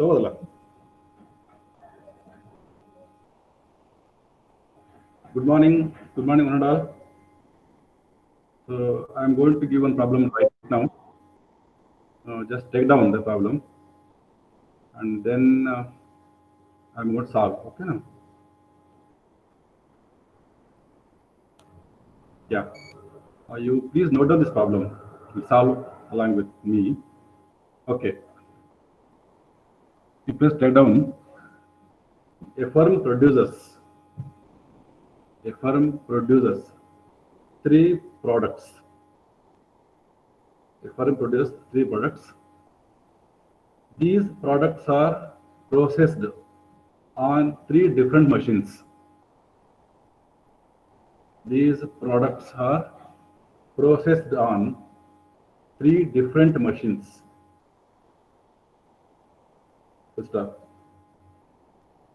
ತಗೋದಲ್ಲ. Good morning, one and all. So I am going to give one problem right now. Just take down the problem, and then I am going to solve. Okay, now. Yeah. You please note down this problem. Solve along with me. Okay. You please take down. A firm produces three products. A firm produces three products. These products are processed on three different machines. These products are processed on three different machines. Stop.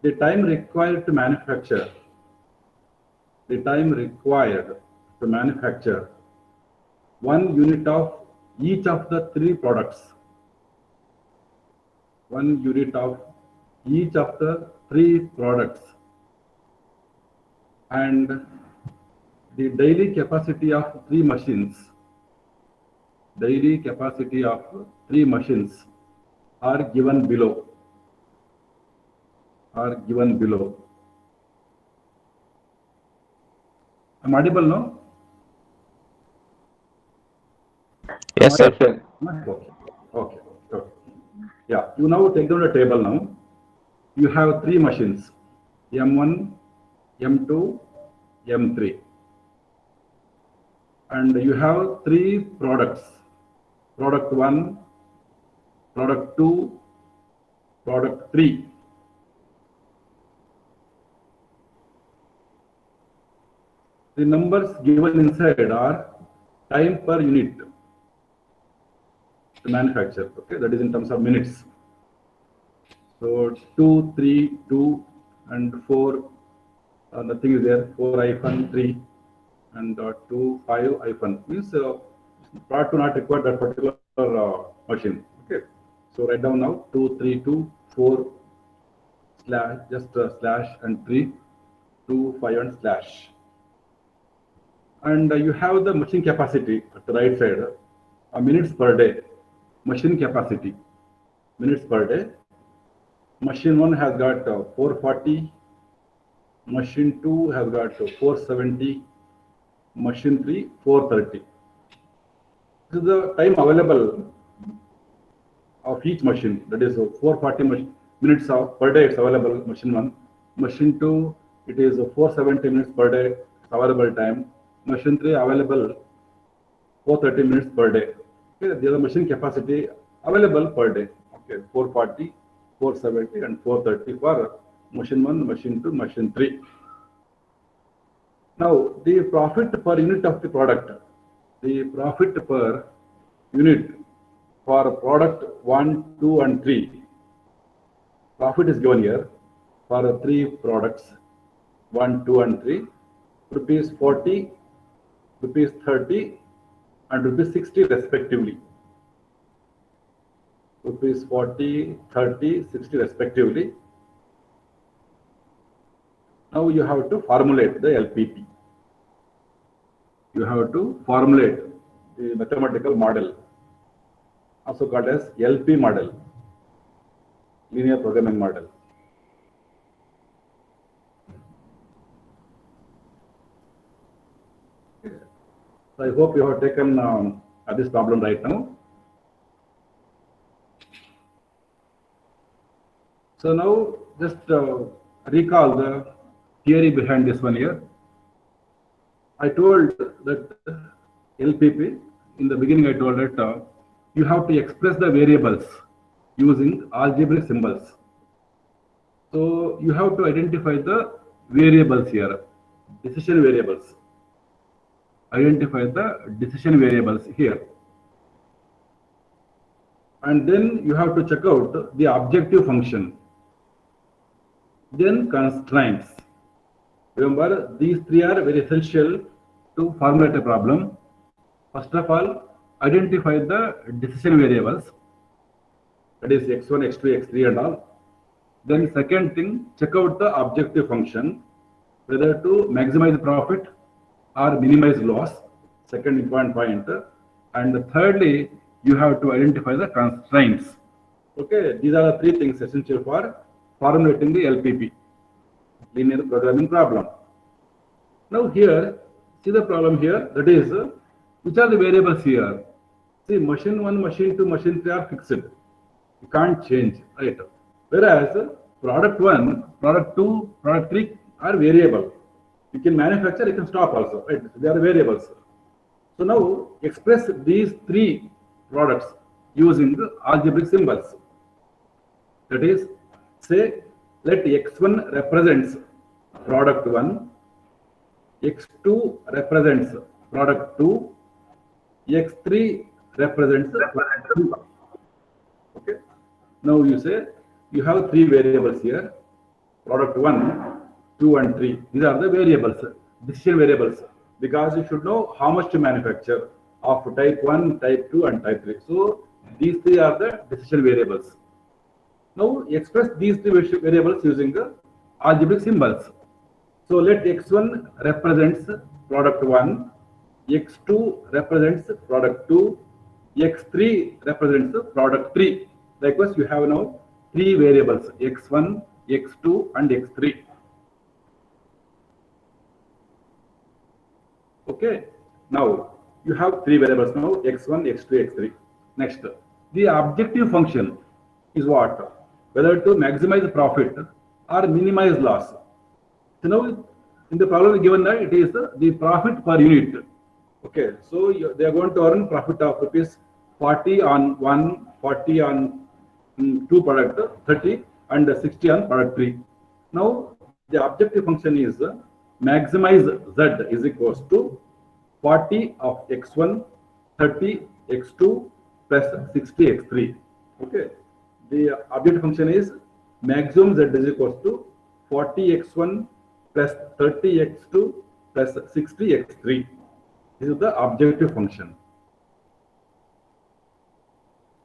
The time required to manufacture one unit of each of the three products. One unit of each of the three products, and the daily capacity of three machines. Daily capacity of three machines are given below. I'm audible now? Yes, sir. Okay. Yeah, you now take down the table now. You have three machines, M1, M2, M3. And you have three products, product 1, product 2, product 3. The numbers given inside are time per unit to manufacture. Okay, that is in terms of minutes. So 2, 3, 2, and 4. Nothing is there. 4-3 and 2-5 means part to not require that particular machine. Okay, so write down now 2, 3, 2, 4 slash just slash and 3, 2, 5 and slash. And you have the machine capacity at the right side, minutes per day. Machine capacity, minutes per day. Machine 1 has got 440, machine 2 has got 470, machine 3 430. This is the time available of each machine. That is 440 minutes of per day it's available, machine 1. Machine 2, it is 470 minutes per day, it's available time. Machine 3 available 430 minutes per day. Okay, the other machine capacity available per day. Okay, 440, 470 and 430 for machine 1, machine 2, machine 3. Now the profit per unit of the product. The profit per unit for product 1, 2 and 3. Profit is given here for three products 1, 2 and 3. Rupees 40, rupees 30 and rupees 60 respectively. Rupees 40, 30, 60 respectively. Now you have to formulate the LPP. You have to formulate the mathematical model, also called as LP model, linear programming model. So I hope you have taken this problem right now. So now just recall the theory behind this one here. I told that LPP, in the beginning I told that you have to express the variables using algebraic symbols. So you have to identify the variables here, decision variables. Identify the decision variables here. And then you have to check out the objective function. Then constraints. Remember, these three are very essential to formulate a problem. First of all, identify the decision variables. that is x1, x2, x3 and all. Then second thing, check out the objective function, whether to maximize profit or minimize loss, second important point. And thirdly, you have to identify the constraints. Okay, these are the three things essential for formulating the LPP, linear programming problem. Now here, see the problem here, that is, which are the variables here? See, machine 1, machine 2, machine 3 are fixed. You can't change, right? Whereas product 1, product 2, product 3 are variable. You can manufacture, you can stop also, right? They are variables. So now express these three products using algebraic symbols. That is, say, let x1 represents product 1, x2 represents product 2, x3 represents product 2. Okay. Now you say you have three variables here, product 1, 2 and 3. These are the variables, decision variables, because you should know how much to manufacture of type 1, type 2 and type 3. So these three are the decision variables. Now express these three variables using the algebraic symbols. So let x1 represents product 1, x2 represents product 2, x3 represents product 3. Likewise, you have now three variables, x1, x2 and x3. Okay, now you have three variables now, x1, x2, x3. Next, the objective function is what? Whether to maximize profit or minimize loss. So now in the problem given that it is the profit per unit. Okay, so they are going to earn profit of rupees 40 on 1, 40 on 2 product, 30 and 60 on product 3. Now the objective function is maximize z is equals to 40 of x1, 30 x2 plus 60 x3. Okay, the objective function is maximum z is equals to 40 x1 plus 30 x2 plus 60 x3. This is the objective function.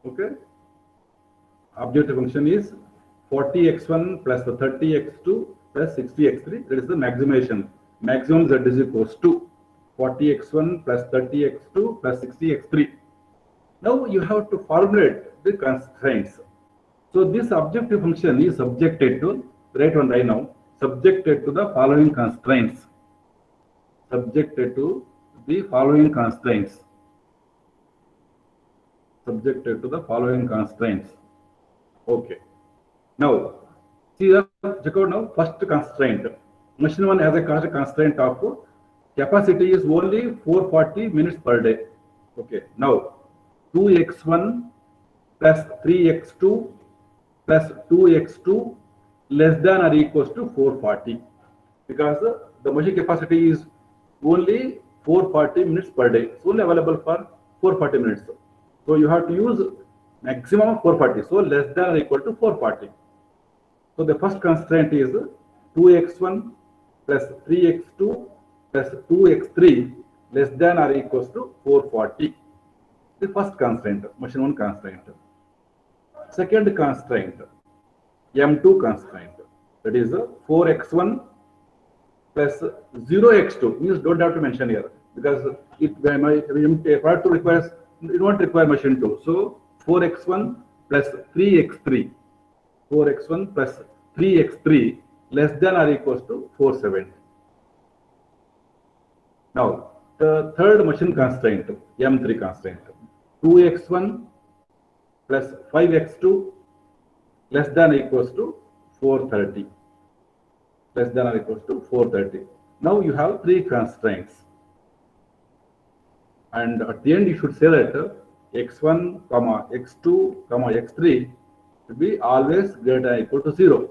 Okay, objective function is 40 x1 plus 30 x2 plus 60 x3. That is the maximization. Maximum z is equals to 40 x1 plus 30 x2 plus 60 x3. Now you have to formulate the constraints. So this objective function is subjected to, write one right now, subjected to the following constraints. Subjected to the following constraints. Subjected to the following constraints. Okay. Now, see the check out now. First constraint. Machine 1 has a constraint of capacity is only 440 minutes per day. Okay. Now, 2x1 plus 3x2 plus 2x2 less than or equals to 440, because the machine capacity is only 440 minutes per day. It's only available for 440 minutes. So you have to use maximum of 440. So less than or equal to 440. So the first constraint is 2x1 plus 3x2 plus 2x3 less than or equals to 440. The first constraint, machine 1 constraint. Second constraint, M2 constraint, that is 4x1 plus 0x2, means don't have to mention here, because it product requires, it won't require machine 2. So 4x1 plus 3x3, 4x1 plus 3x3 less than or equals to 470. Now the third machine constraint, M3 constraint, 2x1 plus 5x2 less than or equals to 430. Less than or equals to 430. Now you have three constraints. And at the end you should say that x1, x2, x3 should be always greater than or equal to 0.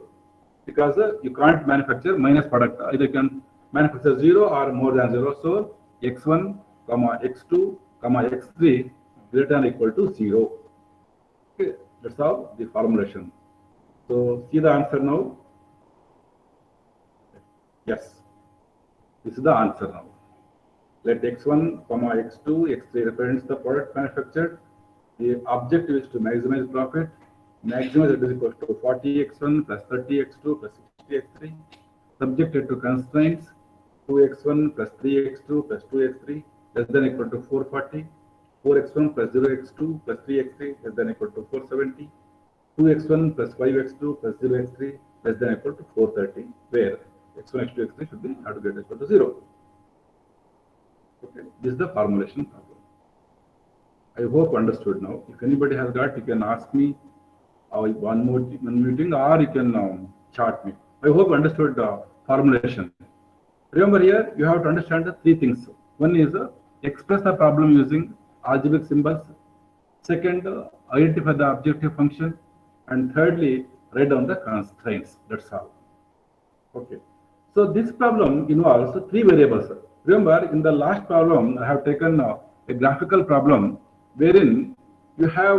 Because you can't manufacture minus product. Either you can manufacture 0 or more than 0. So x1, x2, x3 greater than or equal to 0. Okay, that's how the formulation. So see the answer now. Yes, this is the answer now. Let x1, x2, x3 represents the product manufactured. The objective is to maximize profit. maximum z is equal to 40x1 plus 30x2 plus 60x3, subjected to constraints 2x1 plus 3x2 plus 2x3 less than equal to 440, 4x1 plus 0x2 plus 3x3 less than equal to 470, 2x1 plus 5x2 plus 0x3 less than equal to 430, where x1, x2, x3 should be not greater equal to 0. Okay, this is the formulation problem. I hope understood now. If anybody has got, you can ask me one meeting, or you can chat me. I hope understood formulation. Remember here, you have to understand the three things. One is express the problem using algebraic symbols. Second, identify the objective function. And thirdly, write down the constraints. That's all. Okay. So this problem involves three variables. Remember, in the last problem, I have taken a graphical problem wherein you have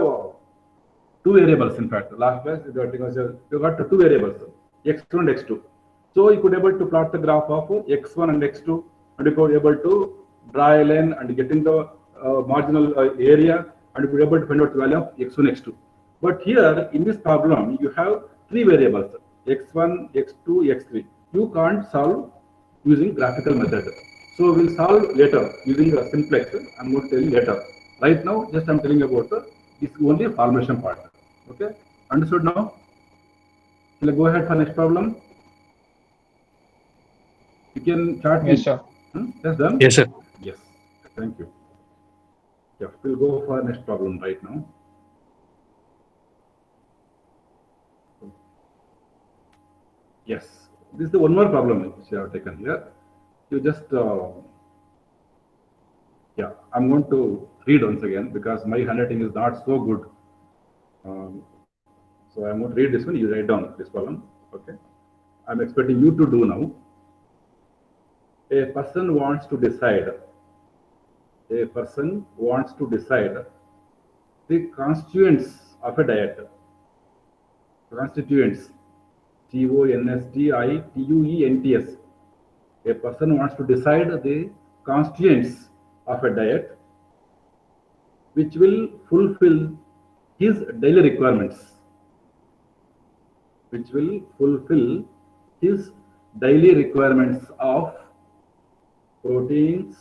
two variables. In fact, last class you got two variables, x1 and x2. So you could able to plot the graph of x1 and x2, and you could able to draw a line and getting the marginal area, and you could able to find out the value of x1, x2. But here in this problem, you have three variables, x1, x2, x3. You can't solve using graphical method. So we'll solve later using the simplex. I'm going to tell you later. Right now, just I'm telling about this only formulation part. Okay, understood now? Shall I go ahead for next problem? You can chart me. Yes, sir. That's done? Yes, sir. Yes. Thank you. Yeah, we'll go for next problem right now. Yes, this is the one more problem which I have taken here. You just, yeah, I'm going to read once again because my handwriting is not so good. So I'm going to read this one, you write down this problem. Okay. I'm expecting you to do now. A person wants to decide the constituents of a diet. Constituents, constituents. A person wants to decide the constituents of a diet which will fulfill his daily requirements. Which will fulfill his daily requirements of proteins,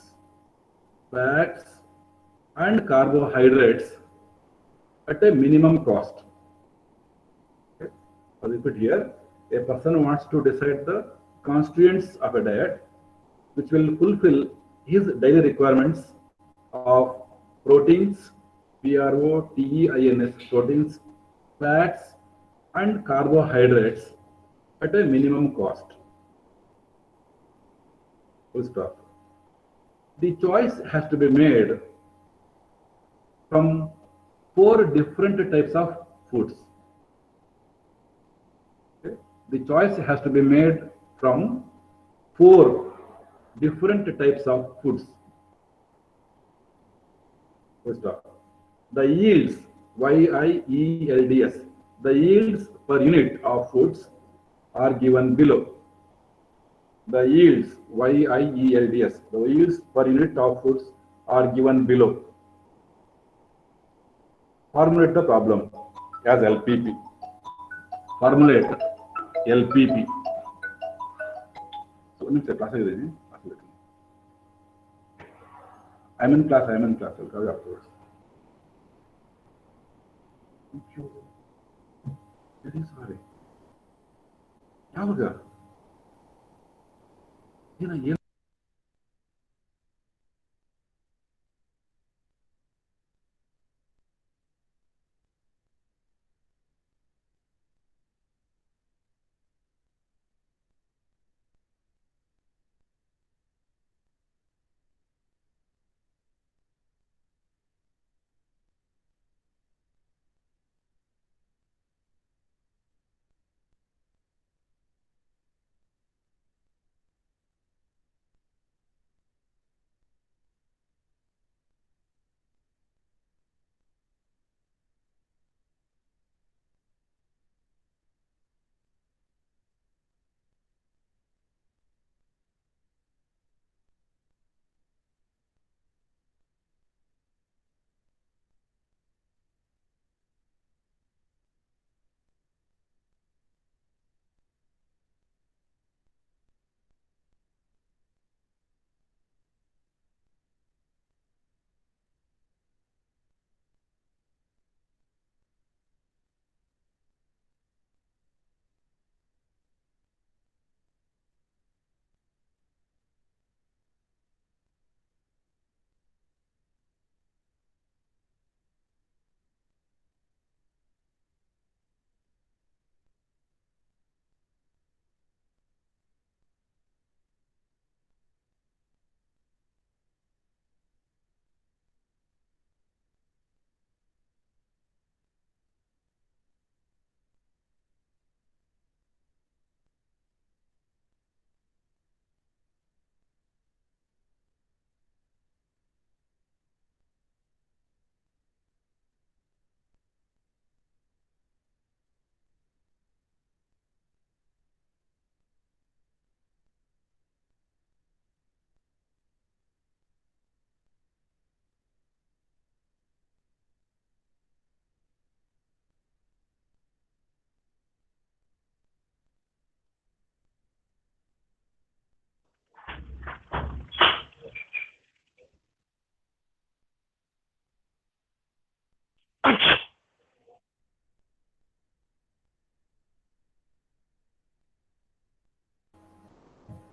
fats, and carbohydrates at a minimum cost. Okay. I'll repeat here. A person wants to decide the constituents of a diet which will fulfill his daily requirements of proteins, proteins, fats, and carbohydrates at a minimum cost. Full stop. The choice has to be made from 4 different types of foods. Okay. The choice has to be made from 4 different types of foods. Full stop. The yields, YIELDS, the yields per unit of foods are given below. The yields, YIELDS, the yields per unit of foods are given below. Formulate the problem as LPP. Formulate LPP. So, I'm in class, I'll cover afterwards. Very sorry. ಯಾವಾಗ ಏನು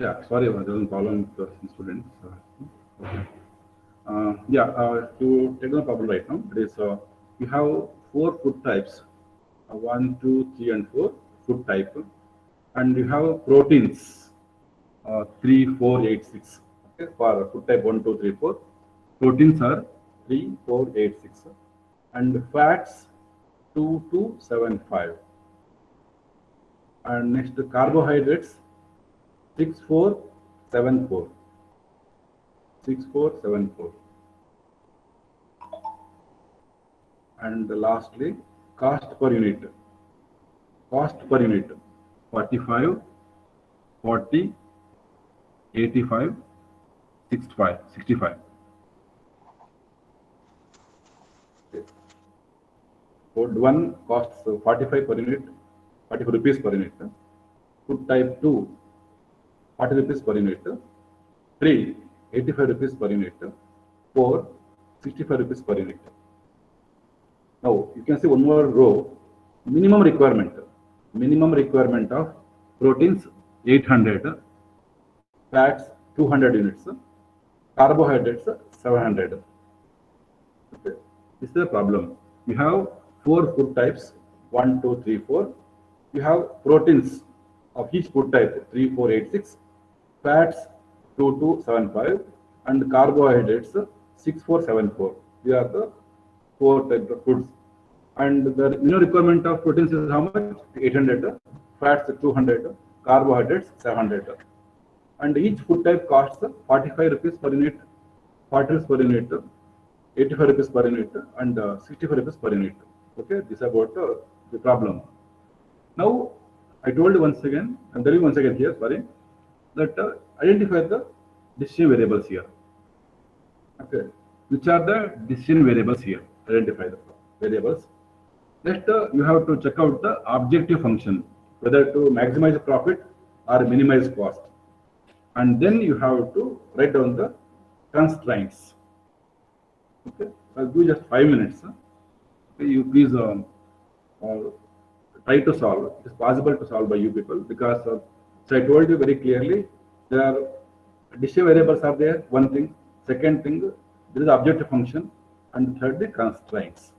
Yeah, sorry, there was a problem with the students. Okay. To take the problem right now, it is you have four food types, 1, 2, 3, and 4 food type, and you have proteins 3, 4, 8, 6. Okay, for food type 1, 2, 3, 4, proteins are 3, 4, 8, 6, and fats 2, 2, 7, 5. And next carbohydrates 6, 4, 7, 4. 6, 4, 7, 4. And lastly, cost per unit. Cost per unit 45, 40, 85, 65, 65. Food 1 costs 45 per unit, 45 rupees per unit. Food type 2, 40 rupees per unit. 3, 85 rupees per unit. 4, 65 rupees per unit. Now you can see one more row, minimum requirement of proteins 800, fats 200 units, carbohydrates 700. Okay. This is the problem. You have 4 food types, 1, 2, 3, 4. You have proteins of each food type 3, 4, 8, 6, fats 2, 2, 7, 5, and carbohydrates 6, 4, 7, 4. These are the 4 types of foods. And the minimum requirement of proteins is how much? 800, fats 200, carbohydrates 700. And each food type costs 45 rupees per unit, 40 rupees per unit, 85 rupees per unit, and 65 rupees per unit. Okay, this is about the problem. Now, I told you once again, I'm telling you once again here, sorry, that identify the decision variables here. Okay, which are the decision variables here? Identify the variables. Next, you have to check out the objective function, whether to maximize profit or minimize cost. And then you have to write down the constraints. Okay, I'll give you just 5 minutes. Okay, you please try to solve. It is possible to solve by you people because, so I told you very clearly, there are decision variables are there. One thing. Second thing, there is objective function, and third, the constraints.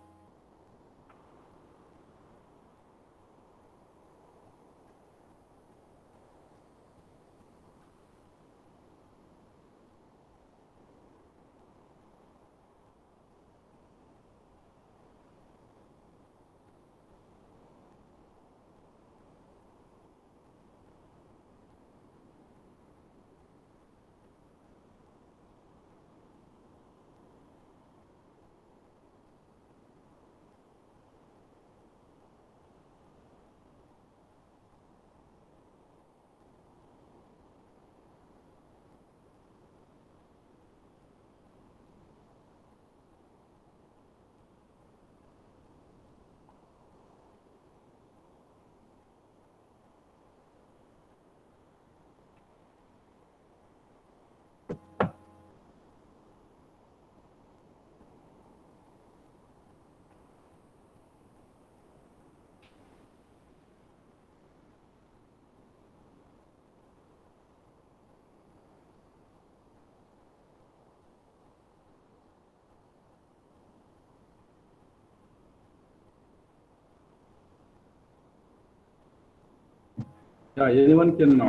Yeah, anyone can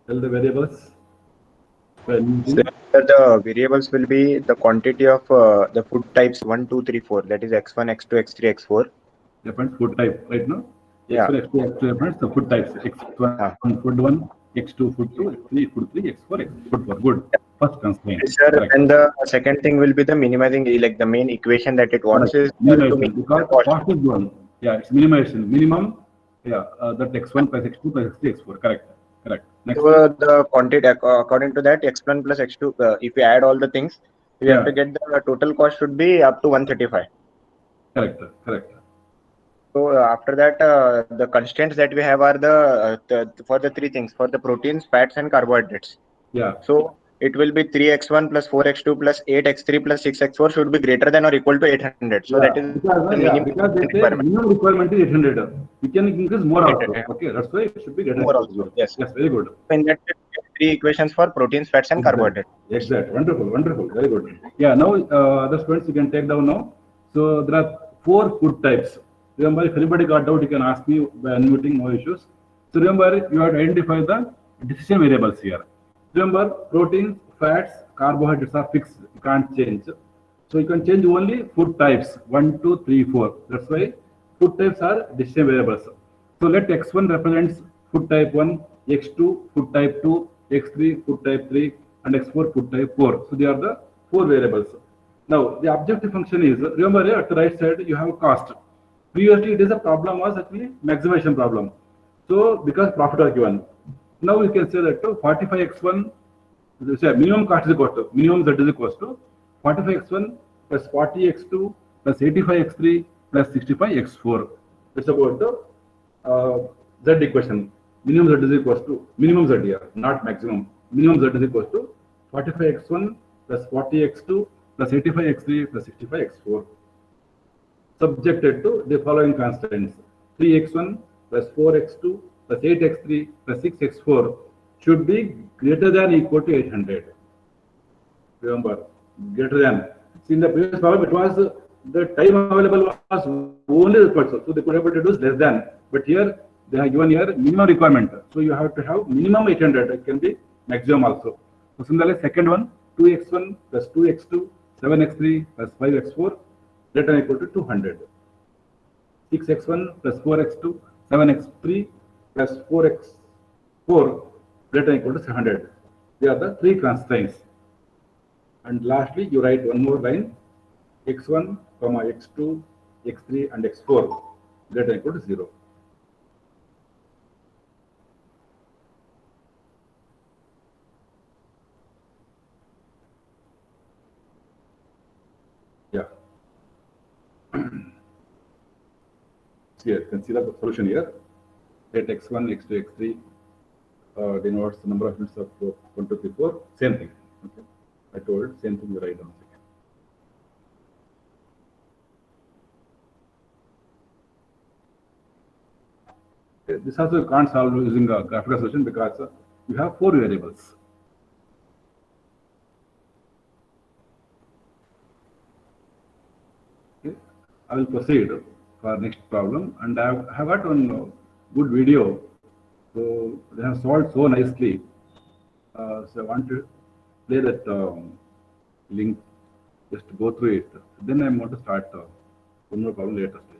tell the variables. So the variables will be the quantity of the food types 1, 2, 3, 4. That is x1, x2, x3, x4. Different food type right now. Yeah. X1, X2, X2 different. So food types. X1 food 1, X2 food 2, X3 food 3, X4 food 4. Good. First constraint. Yes, sir. And the second thing will be the minimizing, like the main equation that it wants is minimization, because cost is one. Yeah, it's minimization. Minimum. Yeah, that X1 plus X2 plus X3 X4. Correct. Next. So the quantity according to that x1 plus x2, if we add all the things, we have to get the total cost should be up to 135. Correct. So after that, the constraints that we have are the for the three things, for the proteins, fats, and carbohydrates. Yeah. So it will be 3x1 plus 4x2 plus 8x3 plus 6x4 should be greater than or equal to 800. So that is the minimum because they say requirement. minimum requirement is 800. We can increase more also. 800. Okay, that's why it should be greater More than also. 0. Yes. Yes, very good. In that case, we have three equations for proteins, fats, and carbohydrates. Exactly. Wonderful. Wonderful. Very good. Yeah. Now, the students you can take down now. So there are 4 food types. Remember, if anybody got doubt, you can ask me by unmuting. No issues. So remember, you have to identify the decision variables here. Remember, proteins, fats, carbohydrates are fixed. You can't change. So you can change only food types 1, 2, 3, 4. That's why food types are decision variables. So let x1 represents food type 1, x2 food type 2, x3 food type 3, and x4 food type 4. So they are the 4 variables. Now the objective function is, remember at the right side you have cost. Previously it is a problem was actually maximization problem. So because profit are given. Now you can say that 45x1, say minimum cost is equal to, minimum z is equal to 45x1 plus 40x2 plus 85x3 plus 65x4. It's about the z equation. Minimum z is equal to, minimum z here, not maximum. Minimum z is equal to 45x1 plus 40x2 plus 85x3 plus 65x4. Subjected to the following constants: 3x1 plus 4x2 plus 8x3 plus 6x4 should be greater than or equal to 800. Remember, greater than. See, in the previous problem, it was the time available was only required, so they could have reduced less than. But here they have given here minimum requirement, so you have to have minimum 800. It can be maximum also. So similarly, second one, 2x1 plus 2x2, 7x3 plus 5x4 greater than or equal to 200. 6x1 plus 4x2, 7x3 plus 4x4 greater than or equal to 700. They are the 3 constraints. And lastly, you write one more line: x1, x2, x3, and x4 greater than or equal to 0. Yeah. Here, you can see the solution here. Let x1, x2, x3 denotes the number of units of 1, 2, 3, 4. Same thing. Okay. I told same thing you write down. Okay. This also you can't solve using a graphical solution because you have 4 variables. Okay. I will proceed for next problem, and I have got one good video. So they have solved so nicely. So I want to play that link, just to go through it. Then I want to start one more problem later stage.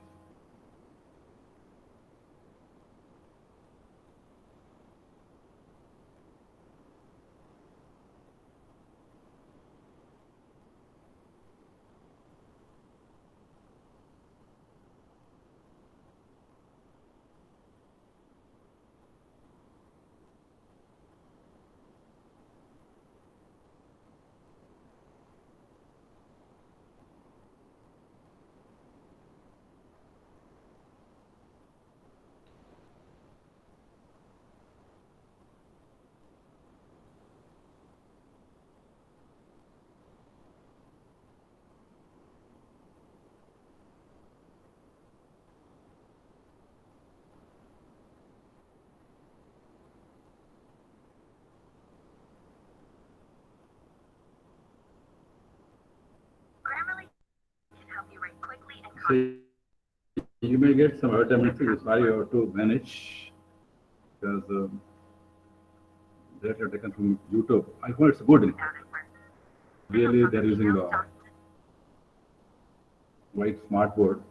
So you may get some automatic. Sorry, you have to manage because that are taken from YouTube. I hope it's good. In fact. Really, they're using the white smartboard.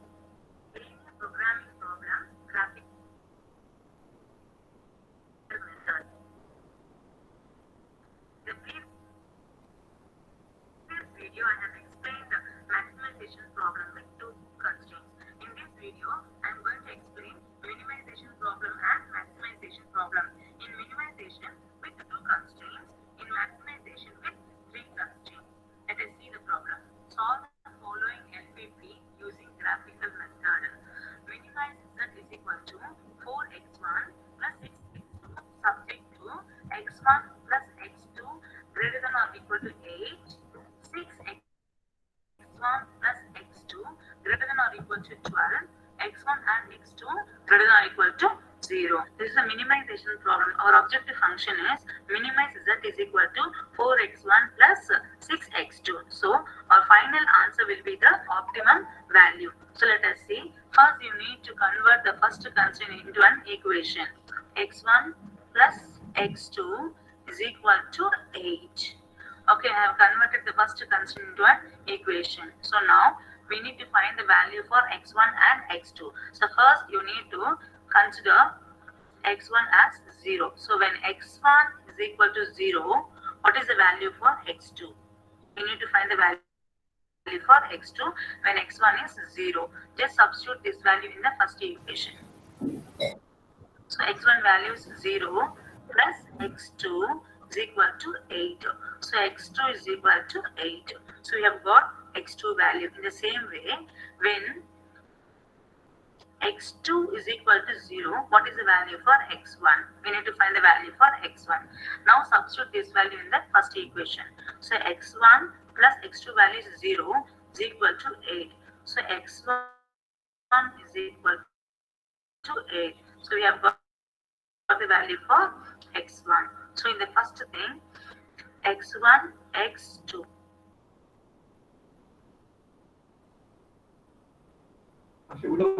Video, I have explained the maximization problem with 2 constraints. In this video, I'm going to explain minimization problem and maximization problem. In minimization with 2 constraints, in maximization with 3 constraints. Let us see the problem. Solve the following FAP using graphical equal to 8, 6x1 plus x2 greater than or equal to 12, x1 and x2 greater than or equal to 0. This is a minimization problem. Our objective function is minimize z is equal to 4x1 plus 6x2. So our final answer will be the optimum value. So let us see. First you need to convert the first constraint into an equation. x1 plus x2 is equal to 8. Okay, I have converted the first constraint into an equation. So now we need to find the value for x1 and x2. So first you need to consider x1 as 0. So when x1 is equal to 0, what is the value for x2? We need to find the value for x2 when x1 is 0. Just substitute this value in the first equation. So x1 value is 0 plus x2 is equal to 8. So x2 is equal to 8. So we have got x2 value. In the same way, when x2 is equal to 0, what is the value for x1? We need to find the value for x1. Now substitute this value in the first equation. So x1 plus x2 value is 0 is equal to 8. So x1 is equal to 8. So we have got the value for x1. So in the first thing, x1, x2.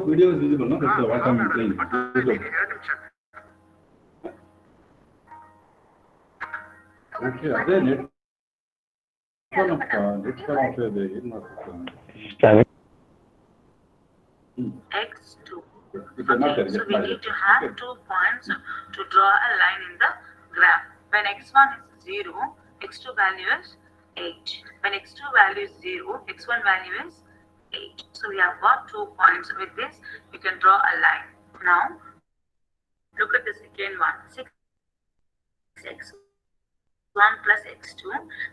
Video is visible, no? That's what I'm saying. Okay, ಅದೇ net x2. Okay, so we need to have 2 points to draw a line in the graph. When x1 is 0, x2 value is 8. When x2 value is 0, x1 value is 8. So we have got 2 points. With this, we can draw a line. Now, look at the second one. 6x1 plus x2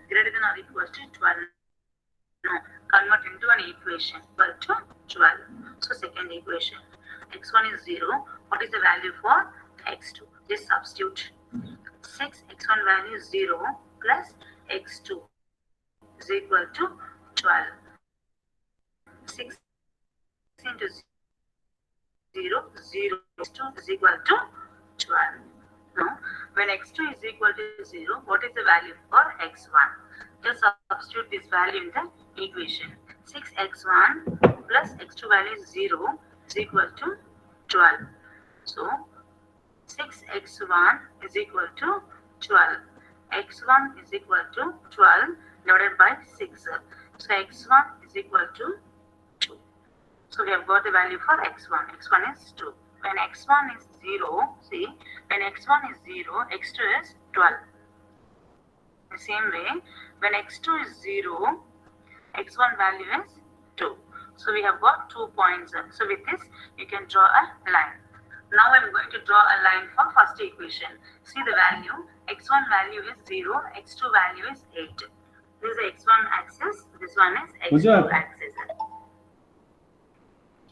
greater than or equal to 12. No, convert into an equation equal to 12. So second equation. x1 is 0. What is the value for x2? Just substitute. 6x1 value is 0 plus x2 is equal to 12. 6 into 0, 0, x2 is equal to 12. Now, when x2 is equal to 0, what is the value for x1? Just substitute this value in the equation. 6x1 plus x2 value is 0 is equal to 12. So, 6x1 is equal to 12. x1 is equal to 12 divided by 6. So, x1 is equal to 2. So we have got the value for x1. x1 is 2. When x1 is 0, see, when x1 is 0, x2 is 12. The same way, when x2 is 0, x1 value is 2. So we have got 2 points. So with this, you can draw a line. Now I'm going to draw a line for first equation. See the value, x1 value is 0, x2 value is 8. This is the x1 axis, this one is x2 axis.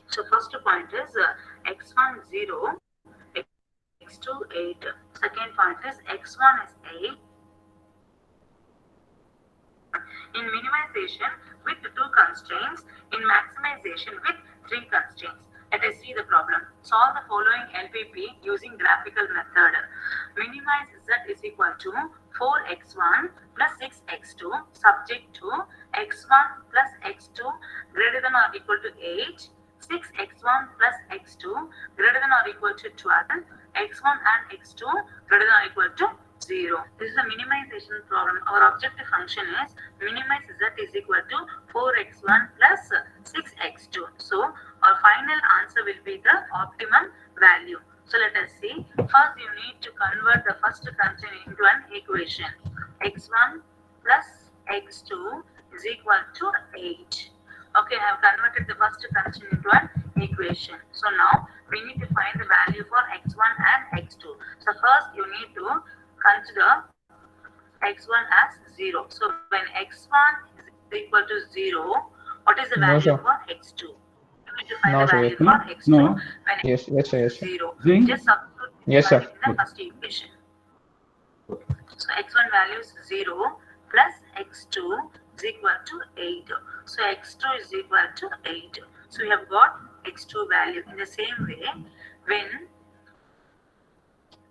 So first point is x1 0, x2 8. Second point is x1 is 8. In minimization with 2 constraints, in maximization with 3 constraints. Let us see the problem. Solve the following LPP using graphical method. Minimize z is equal to 4x1 plus 6x2 subject to x1 plus x2 greater than or equal to 8. 6x1 plus x2 greater than or equal to 12, x1 and x2 greater than or equal to 0. This is a minimization problem. Our objective function is minimize z is equal to 4x1 plus 6x2. So our final answer will be the optimum value. So let us see. First you need to convert the first constraint into an equation. x1 plus x2 is equal to 8. Okay, I have converted the first constraint into an equation. So now we need to find the value for x1 and x2. So first you need to consider x1 as 0. So when x1 is equal to 0, what is the value for x2? You need to find the value for x2 when Yes, x yes, is 0. Zinc? Just substitute Yes, the value sir. in the first equation. So x1 value is 0, plus x2 is equal to 8. So x2 is equal to 8. So we have got x2 value. In the same way, when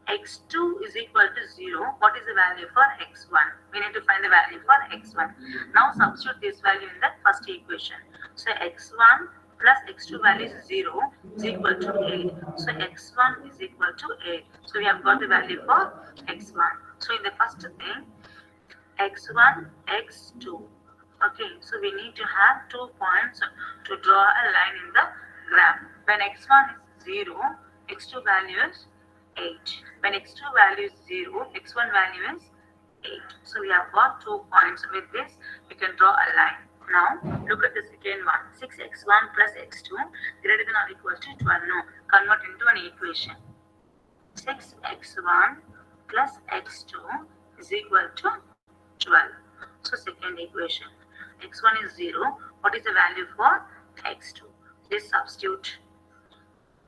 x2 is equal to 0, what is the value for x1? We need to find the value for x1. Now substitute this value in the first equation. So x1 plus x2 value is 0 is equal to 8. So x1 is equal to 8. So we have got the value for x1. So in the first thing, x1, x2. Okay, so we need to have 2 points to draw a line in the graph. When x1 is 0, x2 value is 8. When x2 value is 0, x1 value is 8. So we have got 2 points. With this, we can draw a line. Now, look at the second one. 6x1 plus x2 greater than or equal to 12. No, convert into an equation. 6x1 plus x2 is equal to 12. So second equation. x1 is 0. What is the value for x2? Just substitute.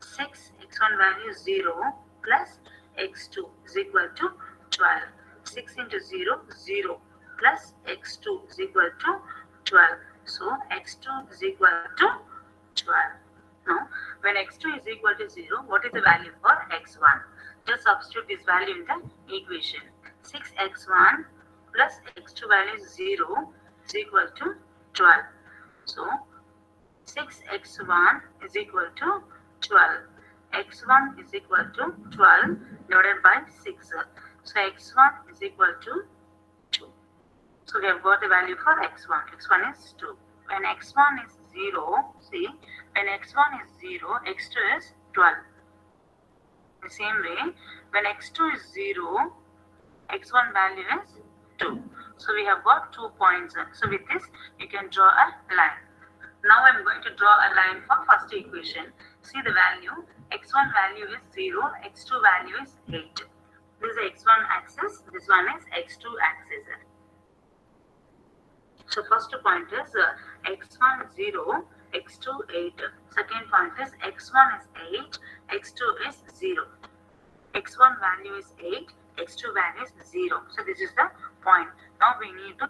6 x1 value is 0 plus x2 is equal to 12. 6 into 0, 0 plus x2 is equal to 12. So x2 is equal to 12. Now, when x2 is equal to 0, what is the value for x1? Just substitute this value in the equation. 6x1 plus x2 value is 0 is equal to 12. So, 6x1 is equal to 12. x1 is equal to 12 divided by 6. So x1 is equal to 2. So we have got the value for x1. x1 is 2. When x1 is 0, see, when x1 is 0, x2 is 12. The same way, when x2 is 0, x1 value is 2. So we have got 2 points. So with this, you can draw a line. Now I am going to draw a line for first equation. See the value. x1 value is 0, x2 value is 8. This is x1 axis, this one is x2 axis. So first point is x1 0, x2 8. Second point is x1 is 8, x2 is 0. x1 value is 8, x2 value is 0. So this is the point. Now we need to.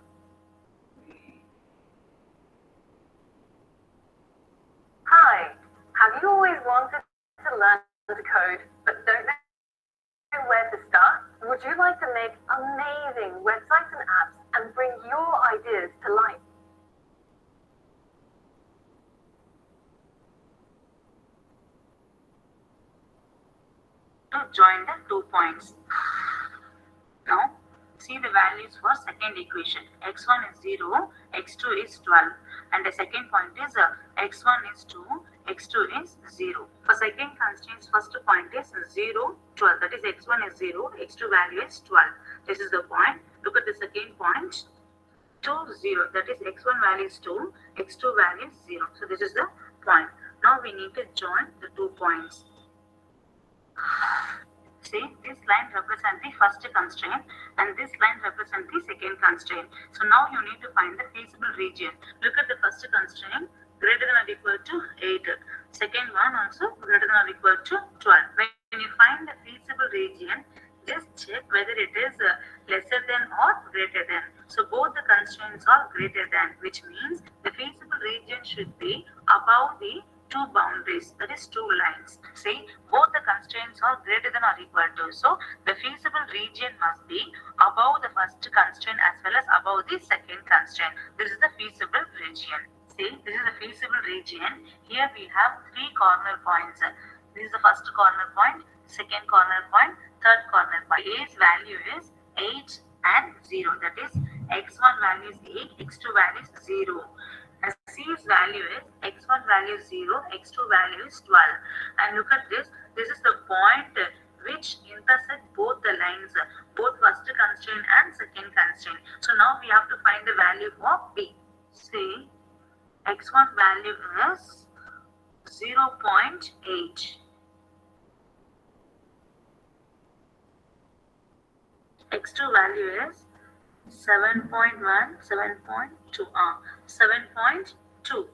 Hi, have you always wanted to learn to code but don't know where to start? Would you like to make amazing websites and apps and bring your ideas to life? To join the 2 points. Now, see the values for second equation. x1 is 0, x2 is 12. And the second point is x1 is 2, x2 is 0. For second constraints, first point is 0, 12. That is x1 is 0, x2 value is 12. This is the point. Look at the second point. 2, 0. That is x1 value is 2, x2 value is 0. So this is the point. Now we need to join the 2 points. See, this line represents the first constraint and this line represents the second constraint. So now you need to find the feasible region. Look at the first constraint, greater than or equal to 8. Second one also greater than or equal to 12. When you find the feasible region, just check whether it is lesser than or greater than. So both the constraints are greater than, which means the feasible region should be above the 2 boundaries, that is 2 lines. See, both the constraints are greater than or equal to. So the feasible region must be above the first constraint as well as above the second constraint. This is the feasible region. See, this is the feasible region. Here we have 3 corner points. This is the first corner point, second corner point, third corner point. A's value is 8 and 0. That is x1 value is 8, x2 value is 0. And C's value is x1 value is 0, x2 value is 12. And look at this. This is the point which intersect both the lines, both first constraint and second constraint. So now we have to find the value for B. See, x1 value is 0.8. x2 value is 7.1, 7.2, 7.2.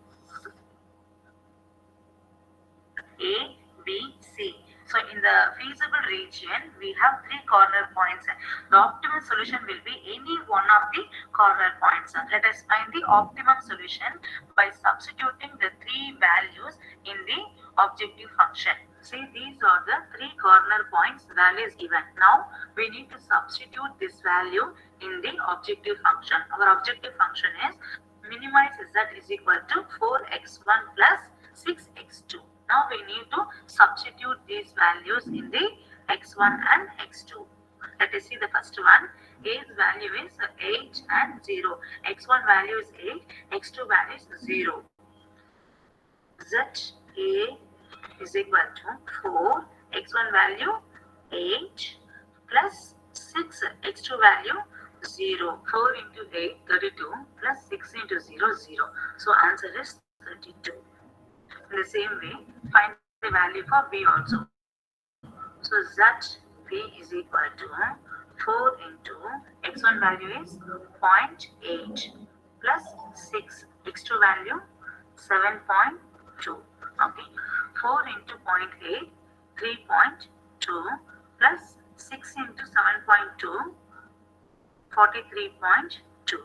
A, B, C. So in the feasible region, we have 3 corner points. The optimal solution will be any one of the corner points. Let us find the optimum solution by substituting the 3 values in the objective function. See, these are the 3 corner points values given. Now we need to substitute this value in the objective function. Our objective function is minimize z is equal to 4x1 plus 6x2. Now we need to substitute these values in the x1 and x2. Let us see the first one. A's value is 8 and 0. x1 value is 8, x2 value is 0. Z A is equal to 4, x1 value 8 plus 6, x2 value 0. 4 into 8, 32 plus 6 into 0, 0. So answer is 32. In the same way, find the value for B also. So Z B is equal to 4 into x1 value is 0.8 plus 6, x2 value 7.2. Okay, 4 into 0.8, 3.2 plus 6 into 7.2, 43.2.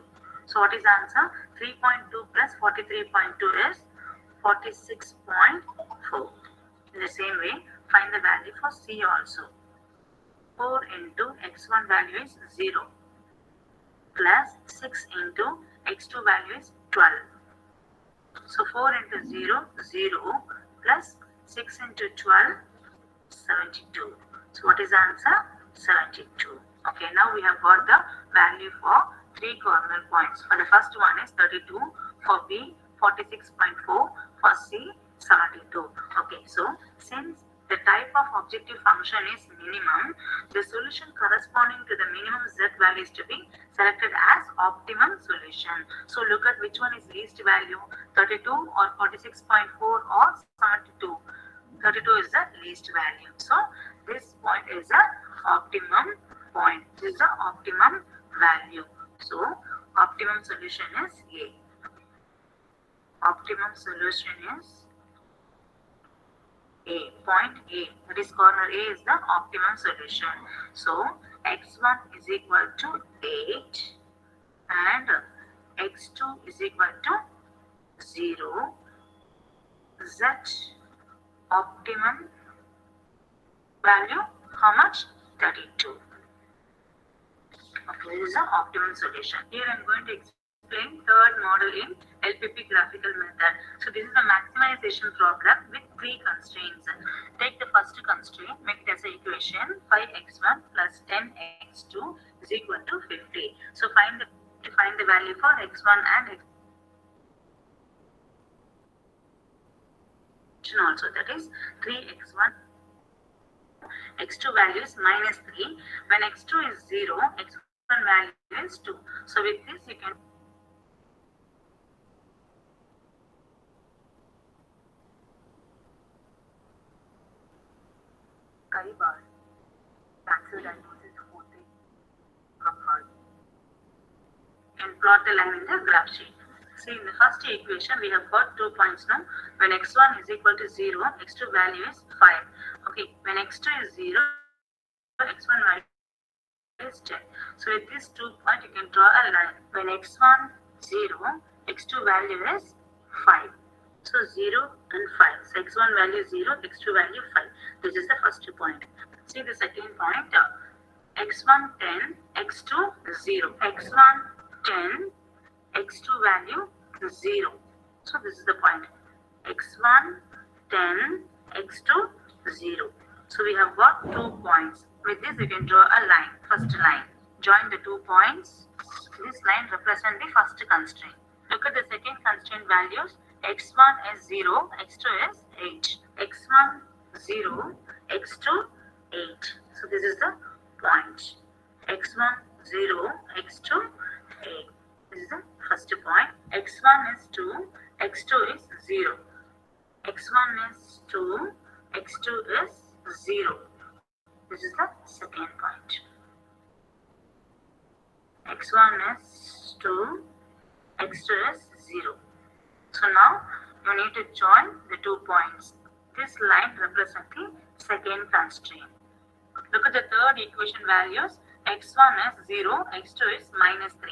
So what is the answer? 3.2 plus 43.2 is 46.4. In the same way, find the value for C also. 4 into x1 value is 0 plus 6 into x2 value is 12. So 4 into 0, 0 plus 6 into 12, 72. So what is the answer? 72. Okay, now we have got the value for 3 corner points. For the first one is 32, for B 46.4, for C 72. Okay, so since the type of objective function is minimum, the solution corresponding to the minimum z value is to be selected as optimum solution. So look at which one is least value, 32 or 46.4 or 72. 32 is the least value. So this point is the optimum point. This is the optimum value. So optimum solution is A. Optimum solution is A, point A, that is corner A is the optimum solution. So x1 is equal to 8 and x2 is equal to 0. Z optimum value, how much? 32. Okay, this is the optimum solution. Here I am going to explain third model in LPP graphical method. So this is the maximization problem with 3 constraints. Take the first constraint, make it as an equation, 5x1 plus 10x2 is equal to 50. So find the value for x1 and x2 also, that is 3x1. x2 value is minus 3. When x2 is 0, x1 value is 2. So with this you can कई बार cancer diagnosis होते हैं and plot the line in the graph sheet. See, in the first equation we have got 2 points now. When x1 is equal to 0, x2 value is 5. Okay, when x2 is 0, x1 value is 10. So with this 2 point you can draw a line. When x1 0, x2 value is 5. So 0 and 5. So x1 value 0, x2 value 5. This is the first point. See the second point. x1 10, x2 0. x1 10, x2 value 0. So this is the point. x1 10, x2 0. So we have got 2 points. With this you can draw a line. First line. Join the 2 points. This line represents the first constraint. Look at the second constraint values. x1 is 0, x2 is 8. x1 0, x2 8. So this is the point. x1 0, x2 8. This is the first point. x1 is 2, x2 is 0. x1 is 2, x2 is 0. This is the second point. x1 is 2, x2 is 0. So now you need to join the 2 points. This line represents the second constraint. Look at the third equation values. X1 is 0, X2 is minus 3.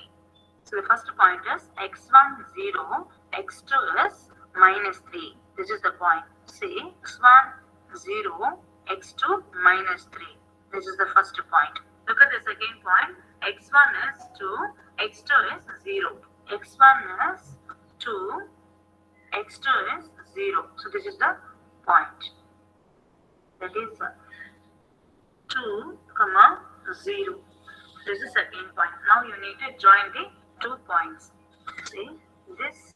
So the first point is X1 0, X2 is minus 3. This is the point. See, X1 0, X2 minus 3. This is the first point. Look at the second point. X1 is 2, X2 is 0. X1 is 2, X2 is 0. So this is the point. That is 2, 0. This is second point. Now you need to join the 2 points. See, this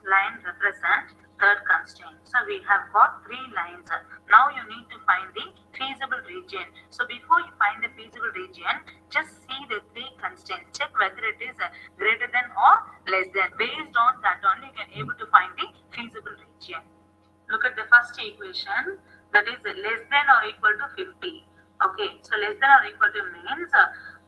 line represents third constraint. So we have got 3 lines. Now you need to find the feasible region. So before you find the feasible region, just see the 3 constraints. Check whether it is greater than or less than. Based on that only you can able to find the feasible region. Look at the first equation, that is less than or equal to 50. Okay, so less than or equal to means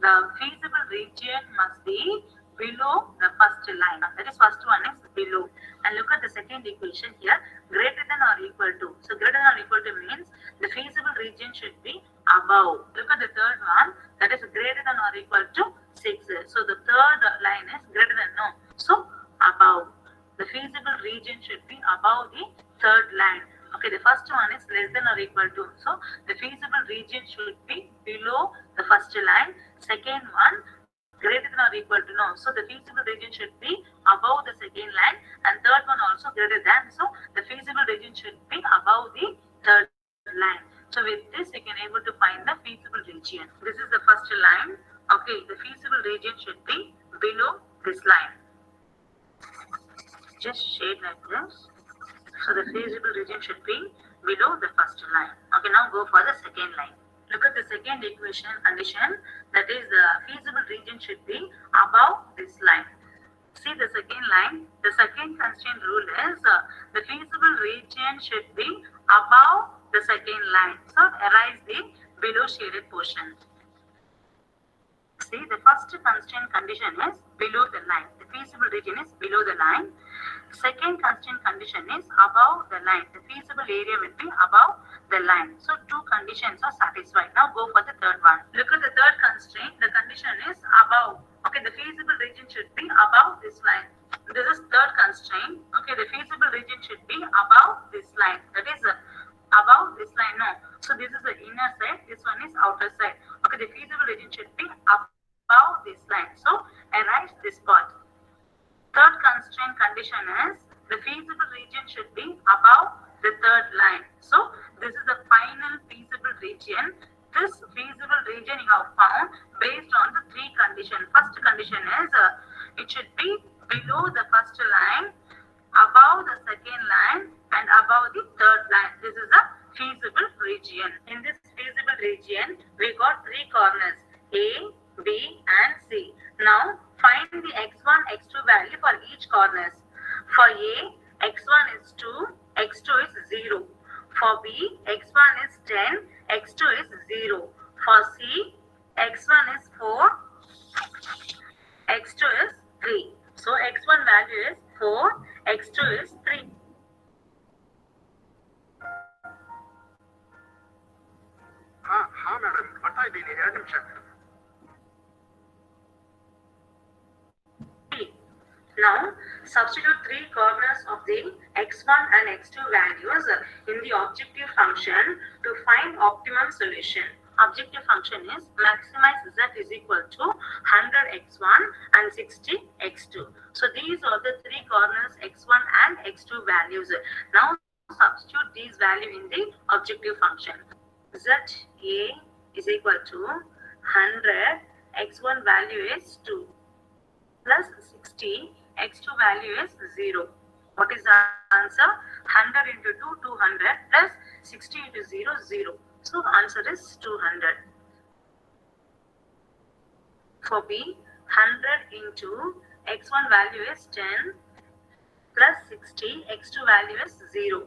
the feasible region must be below the first line. That is first one is below. And look at the second equation here, greater than or equal to. So greater than or equal to means the feasible region should be above. Look at the third one, that is greater than or equal to 6. So the third line is greater than, no. So above. The feasible region should be above the third line. Okay, the first one is less than or equal to. So the feasible region should be below the first line. Second one, greater than or equal to, no. So the feasible region should be above the second line, and third one also greater than. So the feasible region should be above the third line. So with this we can able to find the feasible region. This is the first line. Okay, the feasible region should be below this line. Just shade like this. So the feasible region should be below the first line. Okay, now go for the second line. Look at the second equation condition, that is the feasible region should be above this line. See the second line, the second constraint rule is the feasible region should be above the second line. So erase the below shaded portion. See, the first constraint condition is below the line. The feasible region is below the line. Second constraint condition is above the line. The feasible area will be above the line. So 2 conditions are satisfied. Now go for the third one. Look at the third constraint. The condition is above. Okay, the feasible region should be above this line. This is third constraint. Okay, the feasible region should be above this line. That is above this line. No. So this is the inner side. This one is outer side. Okay, the feasible region should be above this line. So erase this part. Third constraint condition is the feasible region should be above the third line. So this is the final feasible region. This feasible region you have found based on the 3 conditions. First condition is it should be below the first line, above the second line, and above the third line. This is a feasible region. In this feasible region, we got 3 corners, A, B, and C. Now find the x1, x2 value for each corners. For A, x1 is 2, x2 is 0. For B, x1 is 10, x2 is 0. For C, x1 is 4, x2 is 3. So x1 value is 4, x2 is 3. हाँ madam बताई दीजिए 2 निमिष. Now, substitute 3 corners of the x1 and x2 values in the objective function to find optimum solution. Objective function is maximize z is equal to 100x1 and 60x2. So these are the 3 corners x1 and x2 values. Now substitute these values in the objective function. Za is equal to 100, x1 value is 2, plus 60, x2 value is 0. What is the answer? 100 into 2, 200, plus 60 into 0, 0. So answer is 200. For B, 100 into x1 value is 10, plus 60, x2 value is 0.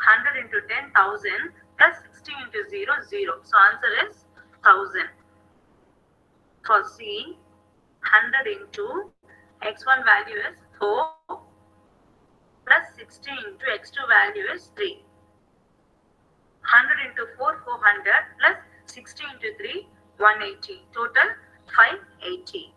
100 into 10,000, plus 60 into 0, 0. So answer is 1000. For C, 100 into x1 value is 4, plus 60 into x2 value is 3. 100 into 4, 400 plus 60 into 3, 180. Total 580.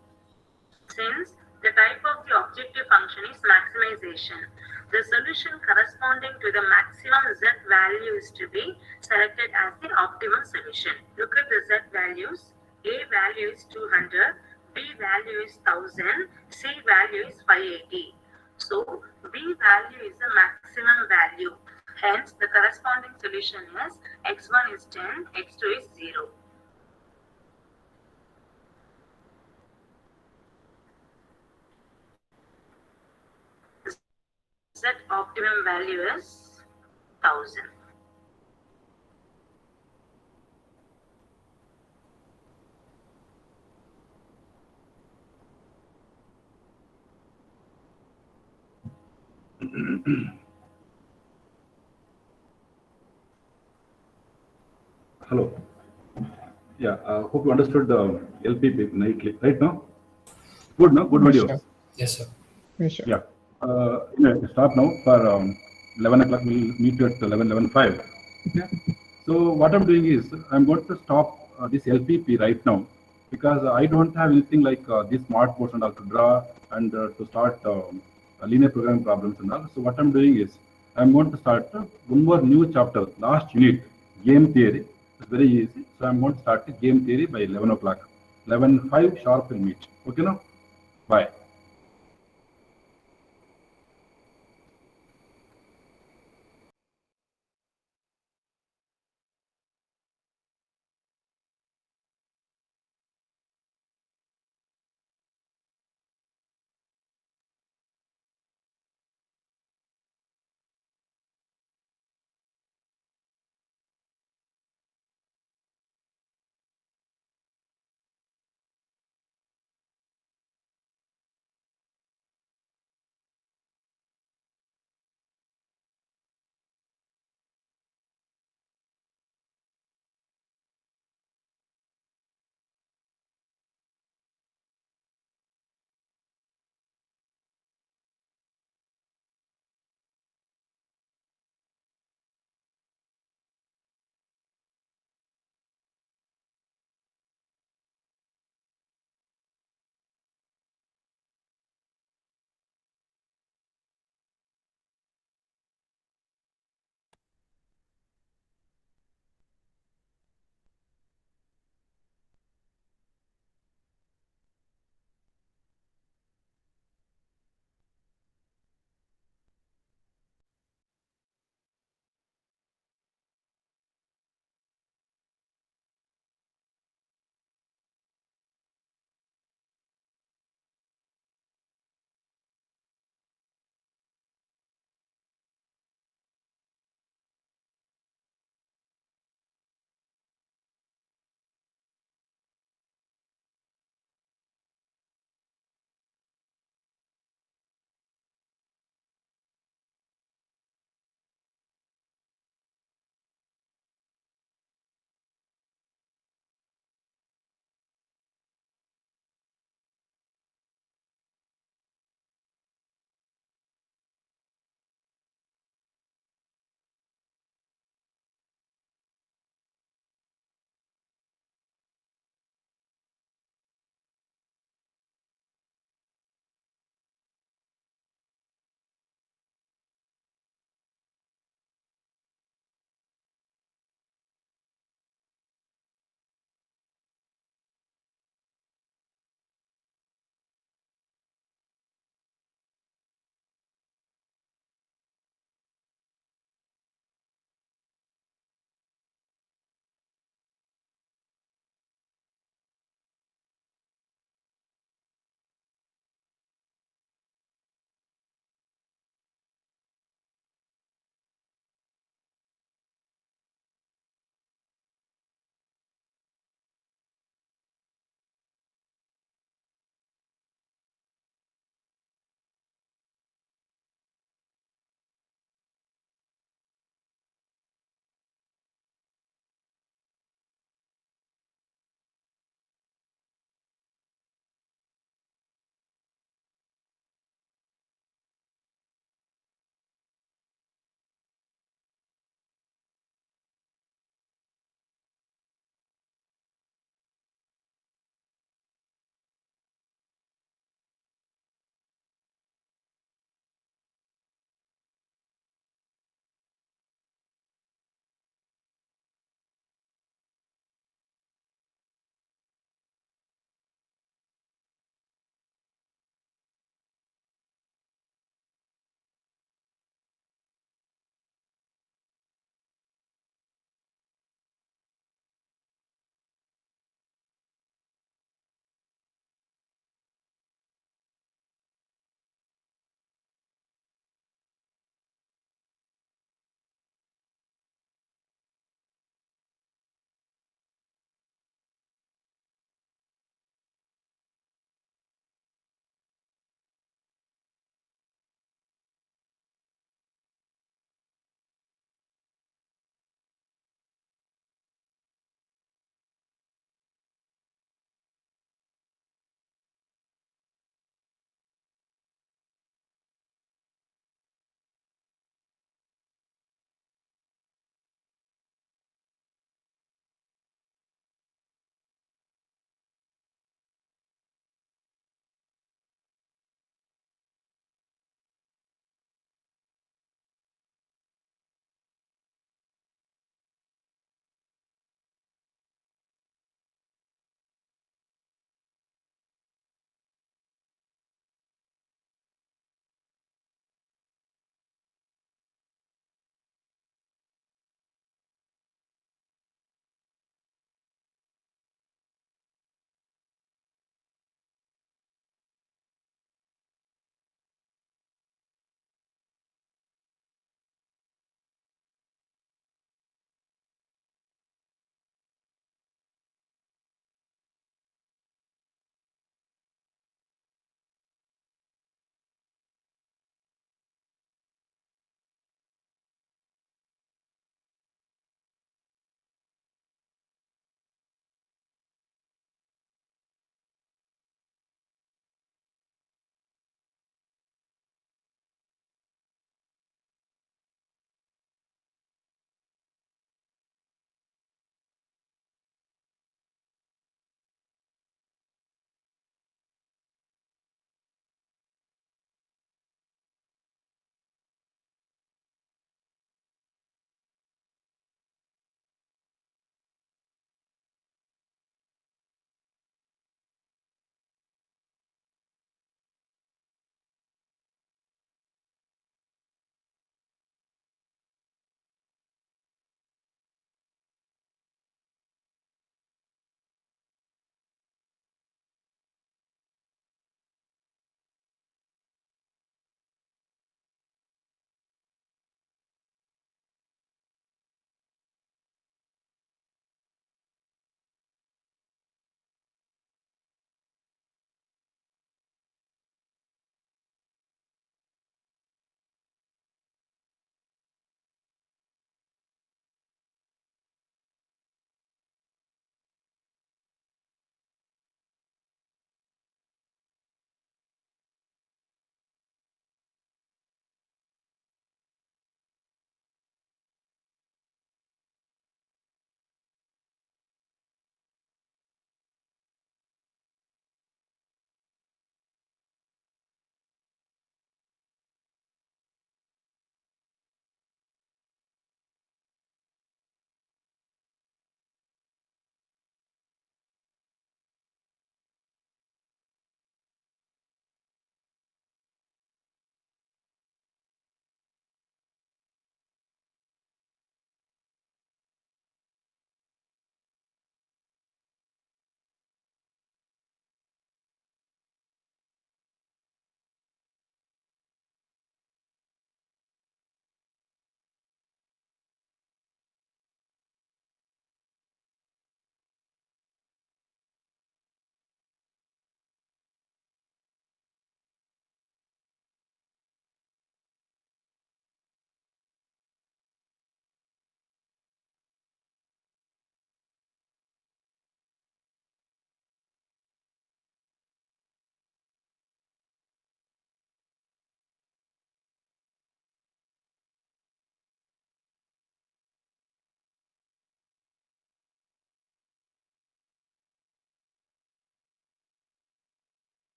Since the type of the objective function is maximization, the solution corresponding to the maximum z value is to be selected as the optimum solution. Look at the z values. A value is 200, B value is 1000, C value is 580. So B value is the maximum value. Hence, the corresponding solution is x1 is 10, x2 is 0. Z optimum value is 1000. Hello. Yeah, hope you understood the LPP nicely, right now? Good, no? Good video. Yes, sir. Yes, sir. Yeah. Stop now for 11 o'clock. We'll meet you at 11:05. Okay. So what I'm doing is I'm going to stop this LPP right now because I don't have anything like this smart boards and all to draw and to start linear programming problems and all. So what I'm doing is I'm going to start one more new chapter, last unit, game theory. It's very easy. So I'm going to start the game theory by 11 o'clock. 11:05 sharp will meet. Okay, now? Bye.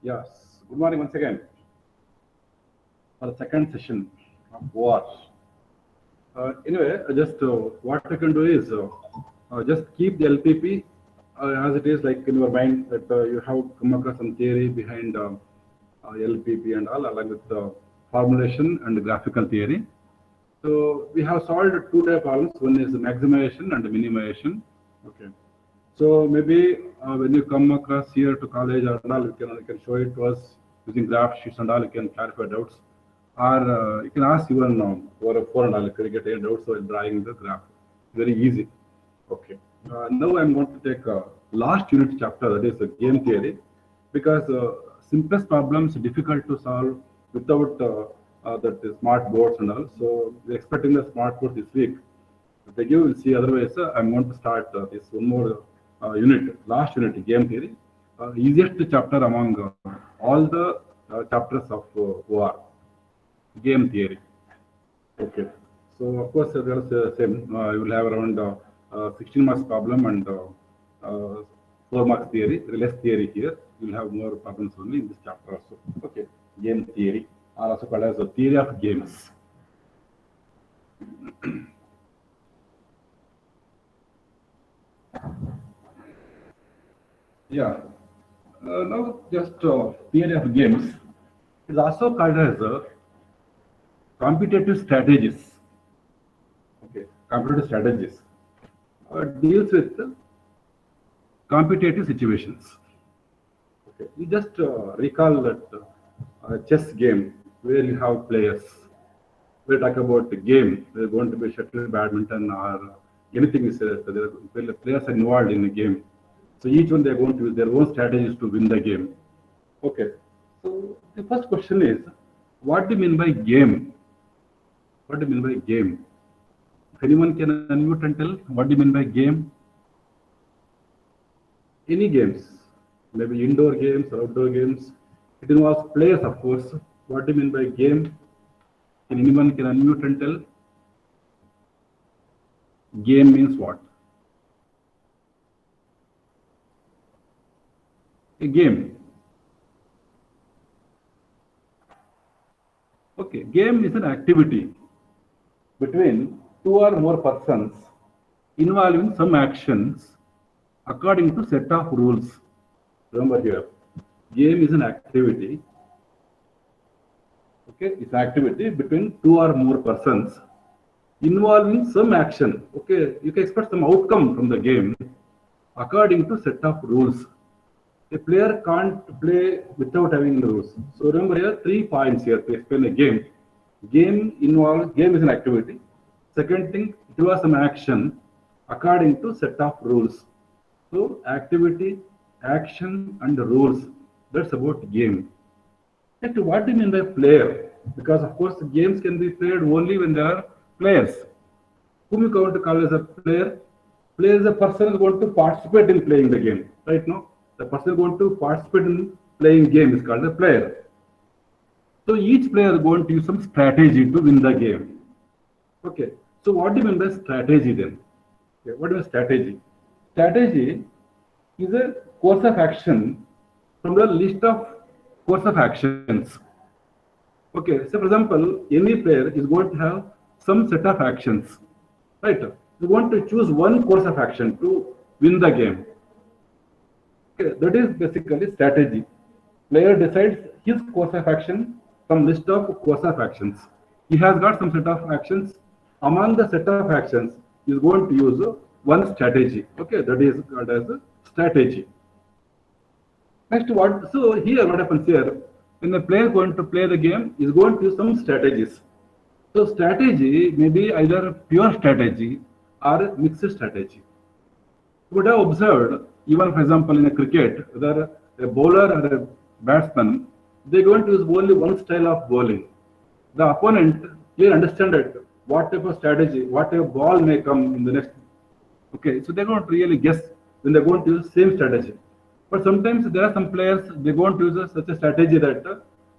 Yes. Good morning once again for the second session of OR. Anyway, just what you can do is just keep the LPP as it is, like in your mind that you have come across some theory behind LPP and all, along with the formulation and graphical theory. So we have solved two type problems. One is maximization and minimization. Okay. So maybe when you come across here to college or all, you can show it to us using graph sheets and all. You can clarify doubts, or you can ask even over a phone and all. You can get any doubts while drawing the graph. Very easy. Okay. Now I'm going to take last unit chapter, that is the game theory, because simplest problems difficult to solve without that the smart boards and all. So we're expecting the smart board this week. If they give, we'll see. Otherwise, I'm going to start this one more unit, last unit, game theory, easiest chapter among all the chapters of OR, game theory. Okay. So of course, there's the same. You will have around 16 marks problem and 4 marks theory, less theory here. You will have more problems only in this chapter also. Okay. Game theory, or also called as the theory of games. Yeah. Now just theory of games is also called as competitive strategies. Okay, competitive strategies deals with competitive situations. Okay, you just recall that chess game where you have players. We talk about the game. They're going to be shuttle, badminton, or anything. Is there players are involved in the game. So each one they're going to use their own strategies to win the game. Okay. So the first question is, what do you mean by game? What do you mean by game? If anyone can unmute and tell, what do you mean by game? Any games, maybe indoor games or outdoor games. It involves players, of course. What do you mean by game? Can anyone can unmute and tell? Game means what? A game. Okay, game is an activity between two or more persons involving some actions according to set of rules. Remember here, game is an activity. Okay, it's an activity between two or more persons involving some action. Okay, you can expect some outcome from the game according to set of rules. A player can't play without having the rules. So remember here 3 points here to explain a game. Game is an activity. Second thing, it was some action according to set of rules. So activity, action, and the rules. That's about game. Next, what do you mean by player? Because of course games can be played only when there are players. Whom you going to call as a player? Player is a person who is going to participate in playing the game. Right now, the person going to participate in playing game is called a player. So each player is going to use some strategy to win the game. Okay. So what do you mean by strategy then? Okay. What is strategy? Strategy is a course of action from the list of course of actions. Okay. So for example, any player is going to have some set of actions. Right. You want to choose one course of action to win the game. Okay, that is basically strategy. Player decides his course of action from list of course of actions. He has got some set of actions. Among the set of actions, he is going to use one strategy. Okay, that is called as a strategy. Next, so here what happens here? When the player is going to play the game, he is going to use some strategies. So strategy may be either pure strategy or mixed strategy. You would have observed, even for example in a cricket, whether a bowler or a batsman, they're going to use only one style of bowling. The opponent clearly understand it, what type of strategy, what type of ball may come in the next. Okay, so they don't really guess when they're going to use same strategy. But sometimes there are some players, they're going to use such a strategy that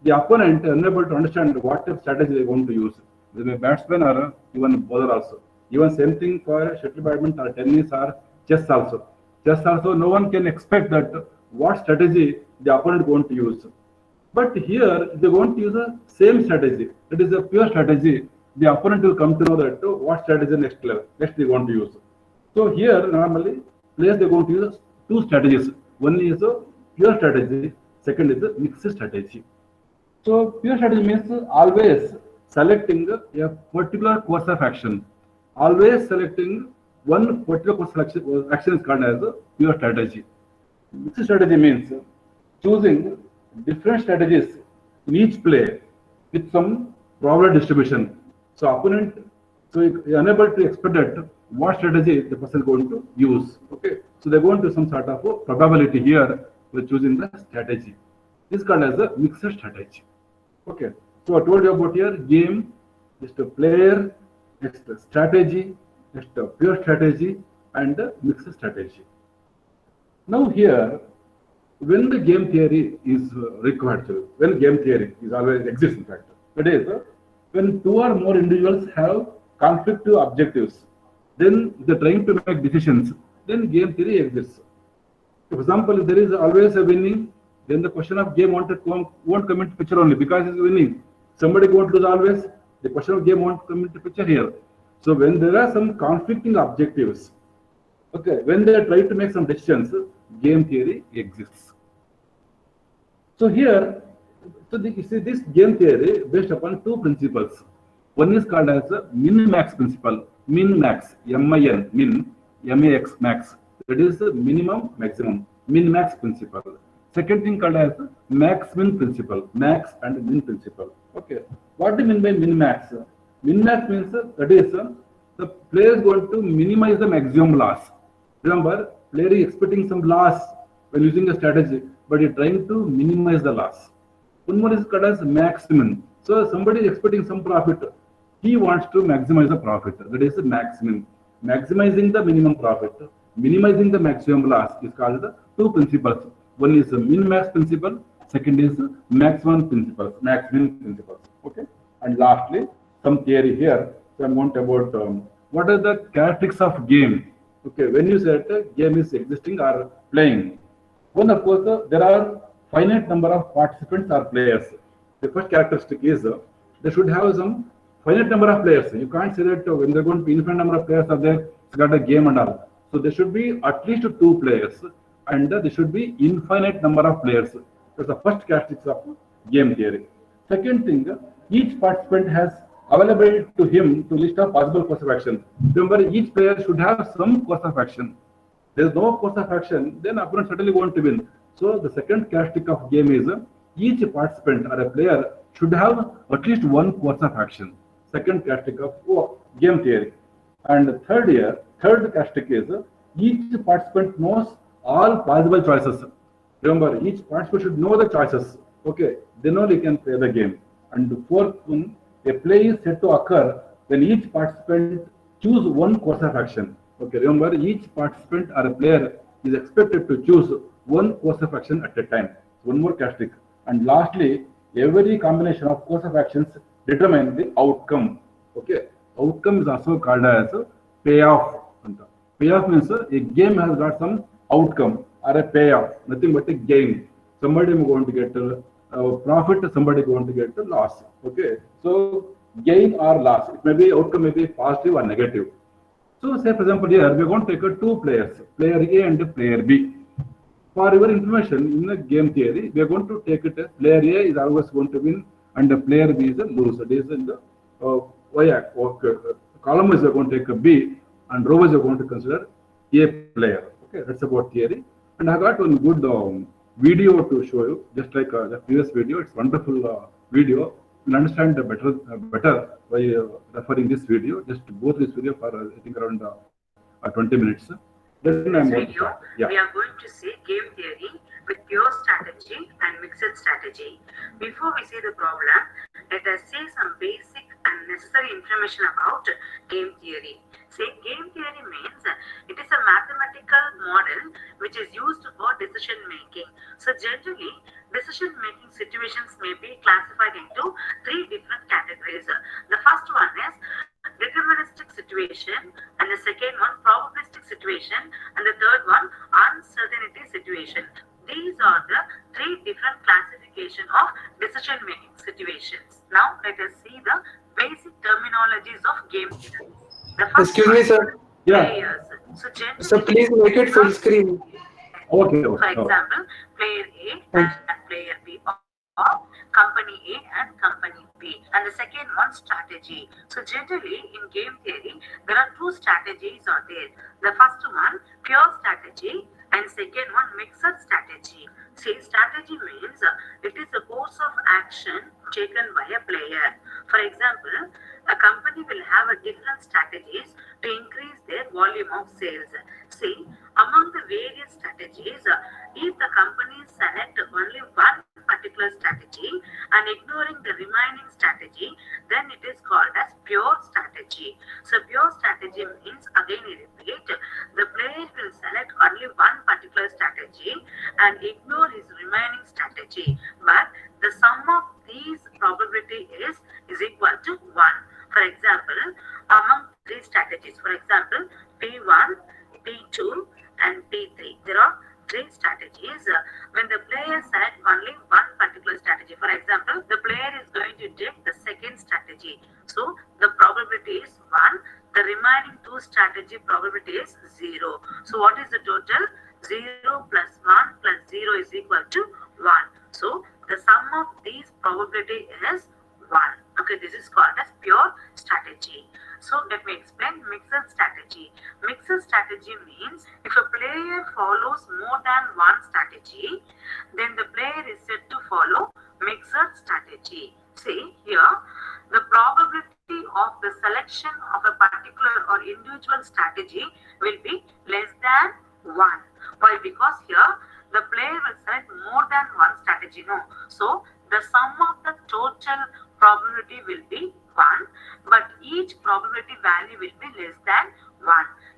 the opponent is unable to understand what type of strategy they're going to use. They may batsman or even bowler also. Even same thing for shuttle, badminton, or tennis, or chess also. Chess also, no one can expect that what strategy the opponent going to use. But here they're going to use the same strategy. It is a pure strategy. The opponent will come to know that what strategy next level next they want to use. So here normally players they're going to use two strategies. One is a pure strategy. Second is a mixed strategy. So pure strategy means always selecting a particular course of action. Always selecting one particular course of action is called as a pure strategy. Mixed strategy means choosing different strategies in each play with some probability distribution. So opponent, so you are unable to expect that what strategy the person is going to use. Okay, so they're going to some sort of a probability here with choosing the strategy. This is called as a mixed strategy. Okay, so I told you about here game, just a player, next a strategy, next a pure strategy, and a mixed strategy. Now here, when the game theory is required, when game theory is always exists in fact, that is, when two or more individuals have conflicting objectives, then they're trying to make decisions, then game theory exists. For example, if there is always a winning, then the question of game won't come into picture only because it's winning. Somebody going to lose always, the question of game won't come into picture here. So when there are some conflicting objectives, okay, when they try to make some decisions, game theory exists. So here, you see this game theory based upon two principles. One is called as the min-max principle. Min-max, M-I-N, min, M-A-X, max. That is the minimum, maximum. Min-max principle. Second thing called as max-min principle. Max and min principle. Okay. What do you mean by min-max? Min-max means that is the player is going to minimize the maximum loss. Remember, player is expecting some loss when using a strategy, but you're trying to minimize the loss. One more is called as maximum. So somebody is expecting some profit. He wants to maximize the profit. That is the maximum. Maximizing the minimum profit, minimizing the maximum loss is called the two principles. One is the min-max principle. Second is the maximum principle, max-min principles. Okay. And lastly, some theory here. So I'm going to about what are the characteristics of game. Okay. When you say that game is existing or playing, one of course there are finite number of participants or players. The first characteristic is they should have some finite number of players. You can't say that when they're going to be infinite number of players are there, it's got a game and all. So there should be at least two players, and there should be infinite number of players. That's the first characteristic of game theory. Second thing, each participant has available to him to list of possible course of action. Remember, each player should have some course of action. There's no course of action, then opponent certainly won't win. So the second characteristic of game is each participant or a player should have at least one course of action. Second characteristic of game theory. And third characteristic is each participant knows all possible choices. Remember, each participant should know the choices. Okay, then only can play the game. And the fourth one, a play is said to occur when each participant choose one course of action. Okay, remember, each participant or a player is expected to choose one course of action at a time. One more characteristic. And lastly, every combination of course of actions determine the outcome. Okay, outcome is also called as a payoff. Payoff means a game has got some outcome or a payoff, nothing but a gain. Somebody is going to get a profit, somebody is going to get a loss. Okay, so gain or loss, it may be outcome may be positive or negative. So say for example here we are going to take two players, player A and player B. For your information, in the game theory, we are going to take it as player A is always going to win and the player B is a loser. This is in the column is going to take a B and row is going to consider A player. Okay, that's about theory. And I got one good video to show you, just like the previous video. It's wonderful video. You'll understand better by referring this video. Just go through this video for I think around 20 minutes. Then I'm going to Video, we are going to see game theory with pure strategy and mixed strategy. Before we see the problem, let us see some basic and necessary information about game theory. Say game theory means it is a mathematical model which is used for decision making. So generally, decision making situations may be classified into three different categories. The first one is deterministic situation, and the second one probabilistic situation, and the third one uncertainty situation. these are the three different classification of decision making situations. Now let us see the basic terminologies of game theory. The first Excuse me, one, sir. Yeah. players. So generally, Sir, please make it full screen. Okay. for Okay. example, player A Thank and player B or company A and company B. And the second one, strategy. So generally in game theory, there are two strategies are there. The first one, pure strategy, and second one, mixed strategy. See, strategy means it is a course of action taken by a player. For example, a company will have a different strategies to increase their volume of sales. See, among the various strategies, if the company select only one particular strategy and ignoring the remaining strategy, then it is called as pure strategy. So pure strategy means, again I repeat, the player will select only one particular strategy and ignore his remaining strategy, but the sum of these probability is equal to 1. For example, among three strategies, for example, P1, P2 and P3, there are three strategies. When the player select only one particular strategy, for example, the player is going to take the second strategy. So the probability is 1. The remaining two strategy probability is 0. So what is the total? 0 plus 1 plus 0 is equal to 1. So the sum of these probability is 1. Okay, this is called as pure strategy. So let me explain mixed strategy. Mixed strategy means if a player follows more than one strategy, then the player is said to follow mixed strategy. See here, the probability of the selection of a particular or individual strategy will be less than 1. Why? Because here the player will select more than one strategy. No. So the sum of the total probability will be 1, but each probability value will be less than 1.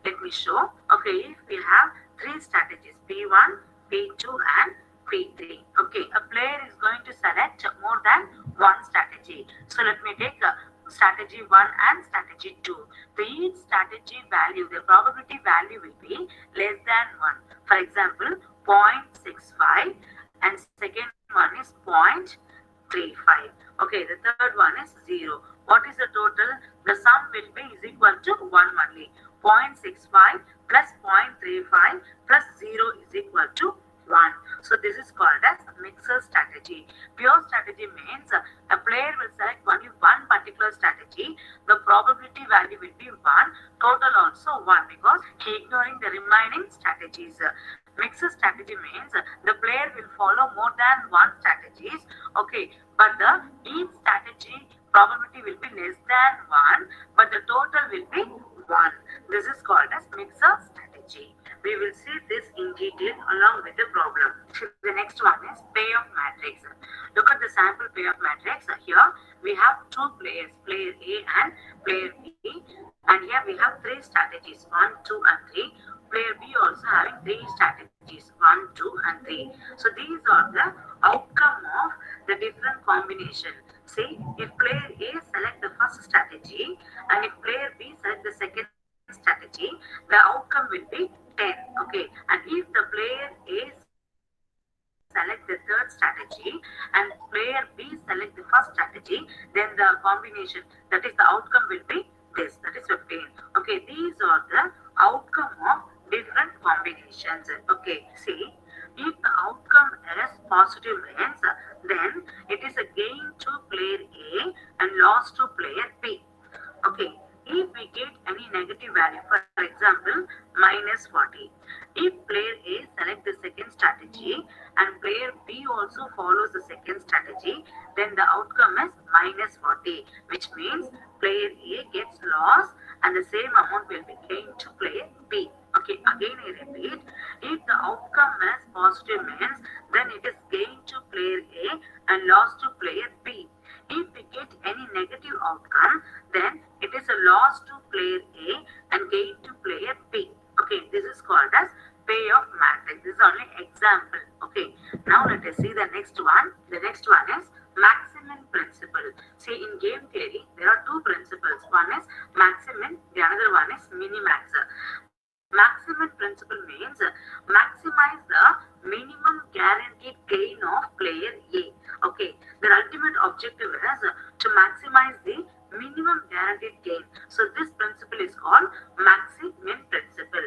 Let me show. Okay, if we have three strategies, P1, P2 and P3. Okay, a player is going to select more than one strategy. So let me take strategy 1 and strategy 2. For each strategy value, the probability value will be less than 1. For example, 0.65 and second one is 0.35. Okay, the third one is 0. What is the total? The sum will be is equal to 1 only. 0.65 plus 0.35 plus 0 is equal to 1. So this is called as mixed strategy. Pure strategy means a player will select only one particular strategy. The probability value will be 1. Total also 1 because he ignoring the remaining strategies. Mixed strategy means the player will follow more than one strategies. Okay, but the each strategy probability will be less than 1, but the total will be 1. This is called as mixed strategy. We will see this in detail along with the problem. The next one is payoff matrix. Look at the sample payoff matrix. Here we have two players, player A and player B, and here we have three strategies, 1, 2 and 3. Player B also having three strategies, 1, 2 and 3. So these are the outcome of the different combination. See, if player A select the first strategy and if player B select the second strategy, the outcome will be 10. Okay, and if the player A select the third strategy and player B select the first strategy, then the combination, that is the outcome will be this, that is 15. Okay, these are the outcome of different combinations. Okay, see, if the outcome is positive means then it is a gain to player A and loss to player B. Okay, if we get any negative value, for example, minus 40. If player A select the second strategy and player B also follows the second strategy, then the outcome is minus 40, which means player A gets loss and the same amount will be gained to player B. Okay, again I repeat, if the outcome is positive means then it is gain to player A and loss to player B. If we get any negative outcome, then it is a loss to player A and gain to player B. Okay, this is called as payoff matrix. This is only example. Okay, now let us see the next one. The next one is maximum principle. See, in game theory, there are two principles. One is maximum, the another one is minimax. Maximum principle means maximize the minimum objective is to maximize the minimum guaranteed gain. So this principle is called maxi-min principle.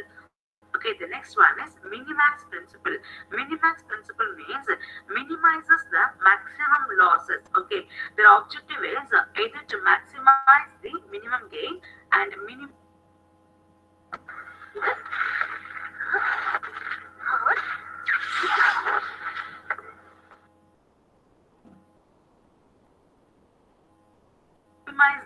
Okay, the next one is minimax principle. Minimax principle means minimizes the maximum losses. Okay, the objective is either to maximize the minimum gain and minimize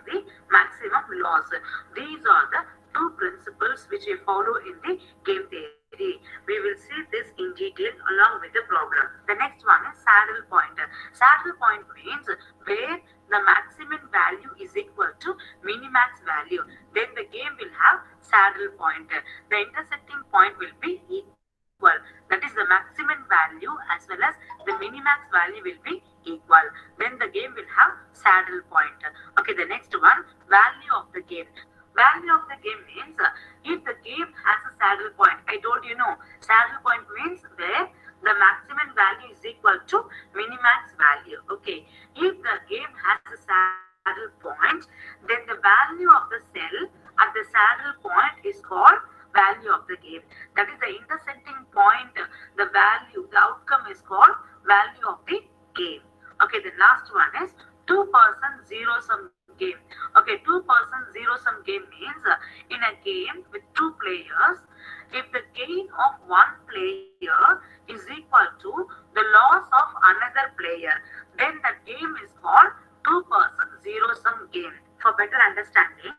the maximum loss. These are the two principles which we follow in the game theory. We will see this in detail along with the problem. The next one is saddle point. Saddle point means where the maximum value is equal to minimax value. Then the game will have saddle point. The intersecting point will be equal. That is the maximum value as well as the minimax value will be equal. Then the game will have saddle point. Okay, the next one, value of the game. Value of the game means if the game has a saddle point. I told you no. Saddle point means where the maximum value is equal to minimax value. Okay. If the game has a saddle point, then the value of the cell at the saddle point is called value of the game. That is the intersecting point. The value, the outcome is called value of the game. Okay. The last one is 2-person zero-sum game. Okay, 2-person zero-sum game means in a game with 2 players, if the gain of one player is equal to the loss of another player, then the game is called 2-person zero-sum game. For better understanding,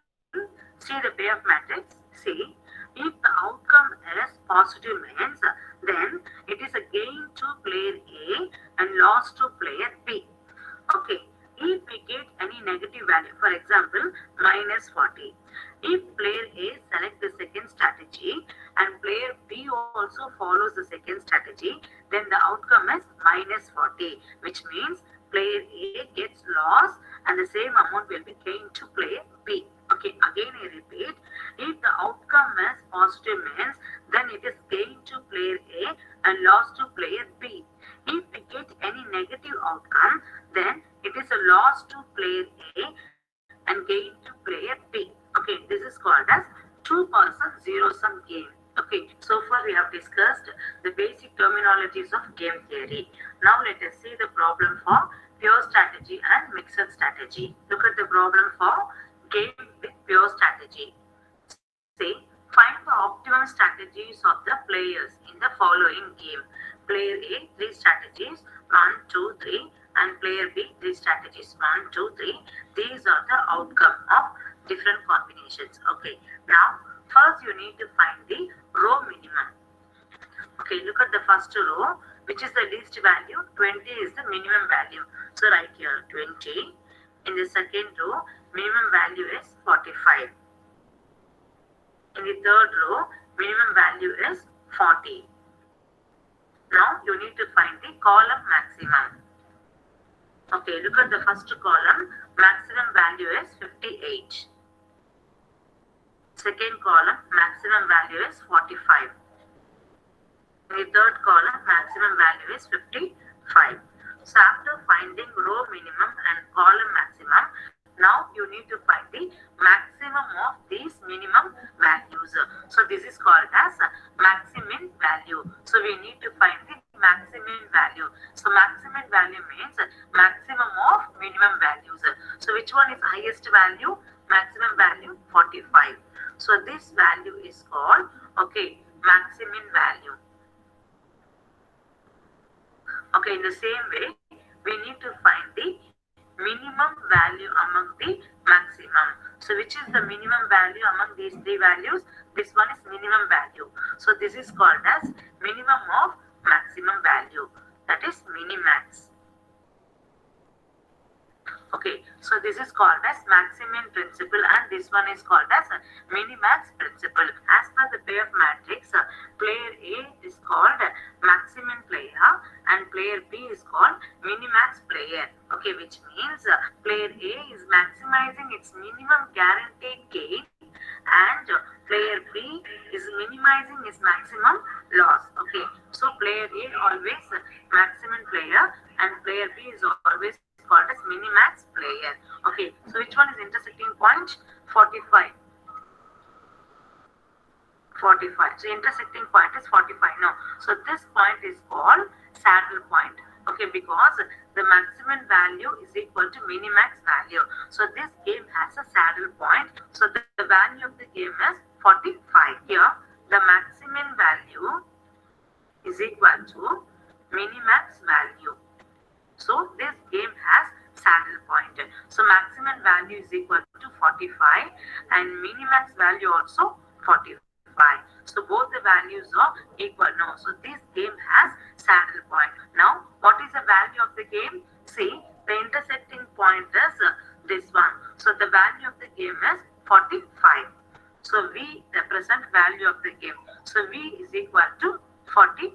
see the payoff matrix. See, if the outcome is positive means then it is a gain to player A and loss to player B. Okay. If we get any negative value, for example, minus 40. If player A selects the second strategy and player B also follows the second strategy, then the outcome is minus 40, which means player A gets loss and the same amount will be gained to player B. Okay, again I repeat, if the outcome is positive means then it is gain to player A and loss to player B. If we get any negative outcome, then it is a loss to player A and gain to player B. Okay, this is called as 2-person zero-sum game. Okay, so far we have discussed the basic terminologies of game theory. Now let us see the problem for pure strategy and mixed strategy. Look at the problem for game with pure strategy. Say, find the optimum strategies of the players in the following game. Player A, 3 strategies, 1, 2, 3. And player B, 3 strategies, 1, 2, 3. These are the outcome of different combinations. Okay, now first you need to find the row minimum. Okay, look at the first row, which is the least value. 20 is the minimum value. So write here 20. In the second row, minimum value is 45. In the third row, minimum value is 40. Now you need to find the column maximum. Okay, look at the first column. Maximum value is 58. Second column, maximum value is 45. In the third column, maximum value is 55. So after finding row minimum and column maximum, now you need to find the maximum of these minimum values. So this is called as maximum value. So we need to find the maximum value. So maximum value means maximum of minimum values. So which one is highest value? Maximum value 45. So this value is called, okay, maximum value. Okay, in the same way, we need to find the minimum value among the maximum. So which is the minimum value among these 3 values? This one is minimum value. So this is called as minimum of maximum value. That is minimax. Okay, so this is called as maximum principle and this one is called as minimax principle. As per the payoff matrix, player A is called maximum player and player B is called minimax player. Okay, which means player A is maximizing its minimum guaranteed gain and player B is minimizing its maximum loss. Okay, so player A always maximum player and player B is always called as minimax player. Okay, so which one is intersecting point? 45. 45. So intersecting point is 45 now. So this point is called saddle point. Okay, because the maximum value is equal to minimax value. So this game has a saddle point. So the value of the game is 45. Here, the maximum value is equal to minimax value. So this game has saddle point. So maximum value is equal to 45 and minimax value also 45. So both the values are equal now. So this game has saddle point. Now what is the value of the game? See, the intersecting point is this one. So the value of the game is 45. So V represent value of the game. So V is equal to 45.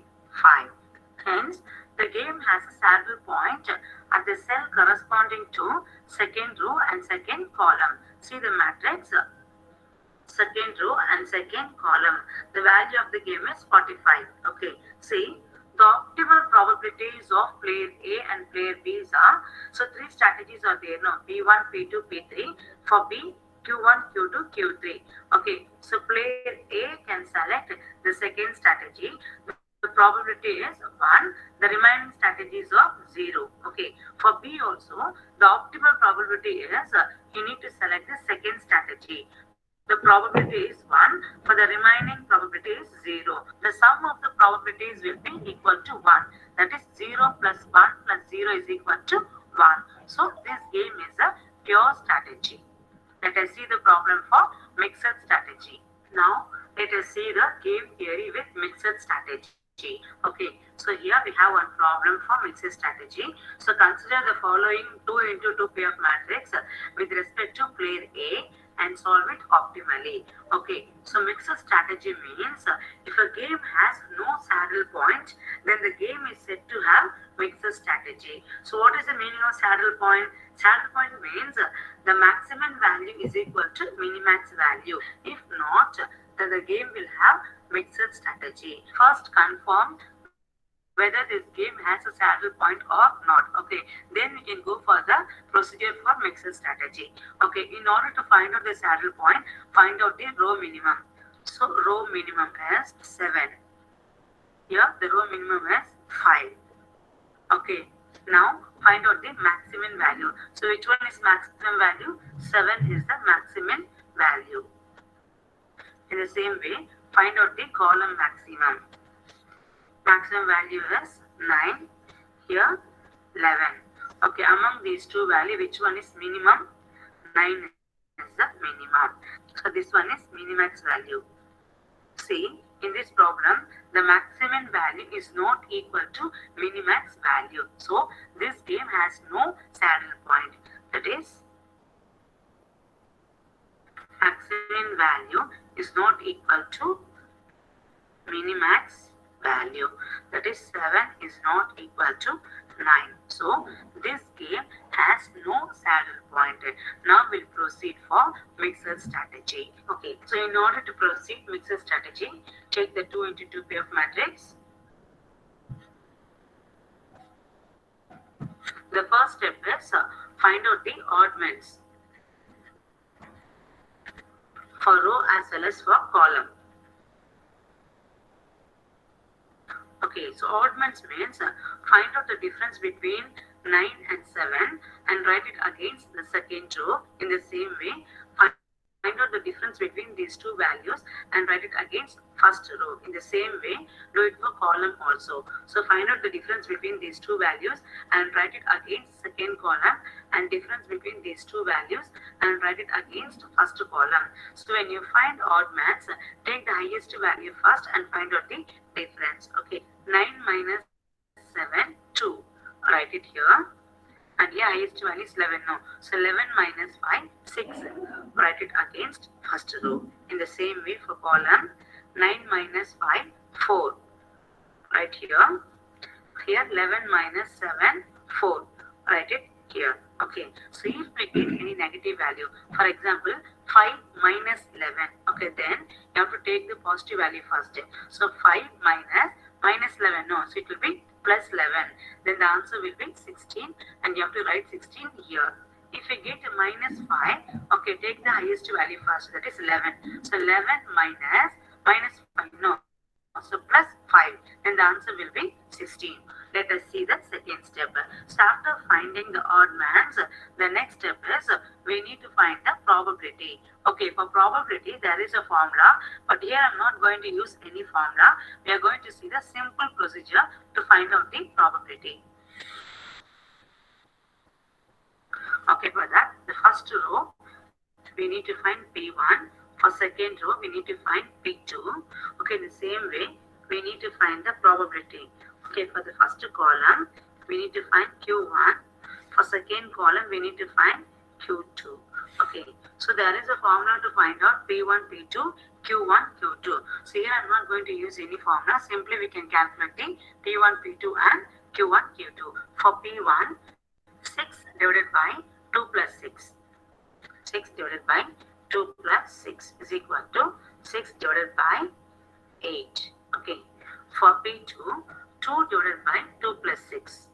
Hence, the game has a saddle point at the cell corresponding to second row and second column. See the matrix, second row and second column. The value of the game is 45. Okay, see, the optimal probabilities of player A and player B are, so three strategies are there now, P1, P2, P3. For B, Q1, Q2, Q3. Okay, so player A can select the second strategy. The probability is 1. The remaining strategies are 0. Okay. For B also, the optimal probability is you need to select the second strategy. The probability is 1. For the remaining probability is 0. The sum of the probabilities will be equal to 1. That is 0 plus 1 plus 0 is equal to 1. So this game is a pure strategy. Let us see the problem for mixed strategy. Now let us see the game theory with mixed strategy. Okay, so here we have one problem for mixed strategy. So consider the following 2 into 2 pair of matrix with respect to player A and solve it optimally. Okay, so mixed strategy means if a game has no saddle point, then the game is said to have mixed strategy. So what is the meaning of saddle point? Saddle point means the maximum value is equal to minimax value. If not, then the game will have mixed strategy. First confirm whether this game has a saddle point or not. Okay, then we can go for the procedure for mixed strategy. Okay, in order to find out the saddle point, find out the row minimum. So row minimum is 7. Here the row minimum is 5. Okay, now find out the maximum value. So which one is maximum value? 7 is the maximum value. In the same way, find out the column maximum. Maximum value is 9. Here 11. Okay, among these two values, which one is minimum? 9 is the minimum. So this one is minimax value. See, in this problem, the maximum value is not equal to minimax value. So this game has no saddle point. That is, maximum value is not equal to minimax value. That is, 7 is not equal to 9. So this game has no saddle point. Now we'll proceed for mixed strategy. Okay, so in order to proceed mixed strategy, take the 2 into 2 pair of matrix. The first step is find out the oddments for row as well as for column. Okay, so oddments means find out the difference between 9 and 7 and write it against the second row. In the same way, find out the difference between these two values and write it against first row. In the same way, do it for column also. So find out the difference between these two values and write it against second column, and difference between these two values and write it against first column. So when you find odd maths, take the highest value first and find out the difference. Okay, 9 minus 7, 2. Write it here. And here highest value is 11 now. So 11 minus 5, 6. Write it against first row. In the same way for column, 9 minus 5, 4. Right here. Here 11 minus 7, 4. Write it here. Okay. So if we get any negative value, for example, 5 minus 11. Okay, then you have to take the positive value first. So 5 minus 11. No, so it will be plus 11, then the answer will be 16, and you have to write 16 here. If you get a minus 5, okay, take the highest value first, that is 11. So 11 minus 5, no. So plus 5, then the answer will be 16. Let us see the second step. So after finding the odd mans, the next step is we need to find the probability. Okay, for probability there is a formula, but here I'm not going to use any formula. We are going to see the simple procedure to find out the probability. Okay, for that, the first row we need to find P1. For second row, we need to find P2. Okay, in the same way, we need to find the probability. Okay, for the first column, we need to find Q1. For second column, we need to find Q2. Okay, so there is a formula to find out P1, P2, Q1, Q2. So here I'm not going to use any formula. Simply we can calculate the P1, P2 and Q1, Q2. For P1, 6 divided by 2 plus 6. 6 divided by 2 plus 6 is equal to 6 divided by 8. Okay. For P2, 2 divided by 2 plus 6.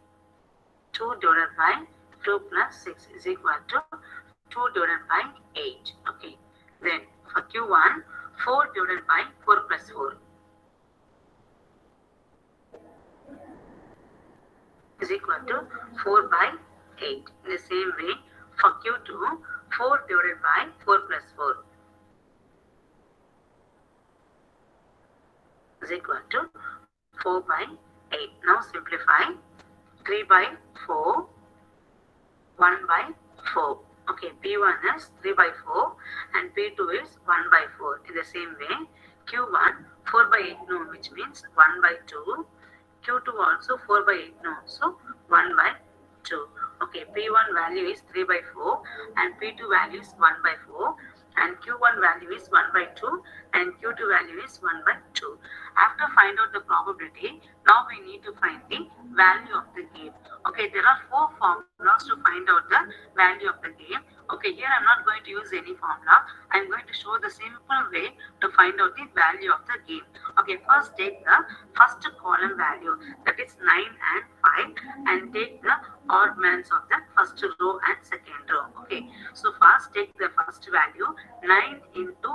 2 divided by 2 plus 6 is equal to 2 divided by 8. Okay. Then for Q1, 4 divided by 4 plus 4 is equal to 4 by 8. In the same way, for Q2, 4 divided by 4 plus 4 is equal to 4 by 8. Now simplify. 3 by 4, 1 by 4. Okay, P1 is 3 by 4 and P2 is 1 by 4. In the same way, Q1, 4 by 8, no, which means 1 by 2. Q2 also 4 by 8, no, so 1 by 2. Okay, P1 value is 3 by 4 and P2 value is 1 by 4 and Q1 value is 1 by 2 and Q2 value is 1 by 2. After find out the probability, now we need to find the value of the game. Okay, there are 4 formulas to find out the value of the game. Okay, here I'm not going to use any formula. I'm going to show the simple way to find out the value of the game. Okay, first take the first column value, that is 9 and 5, and take the odd mans of the first row and second row. Okay, so first take the first value, 9 into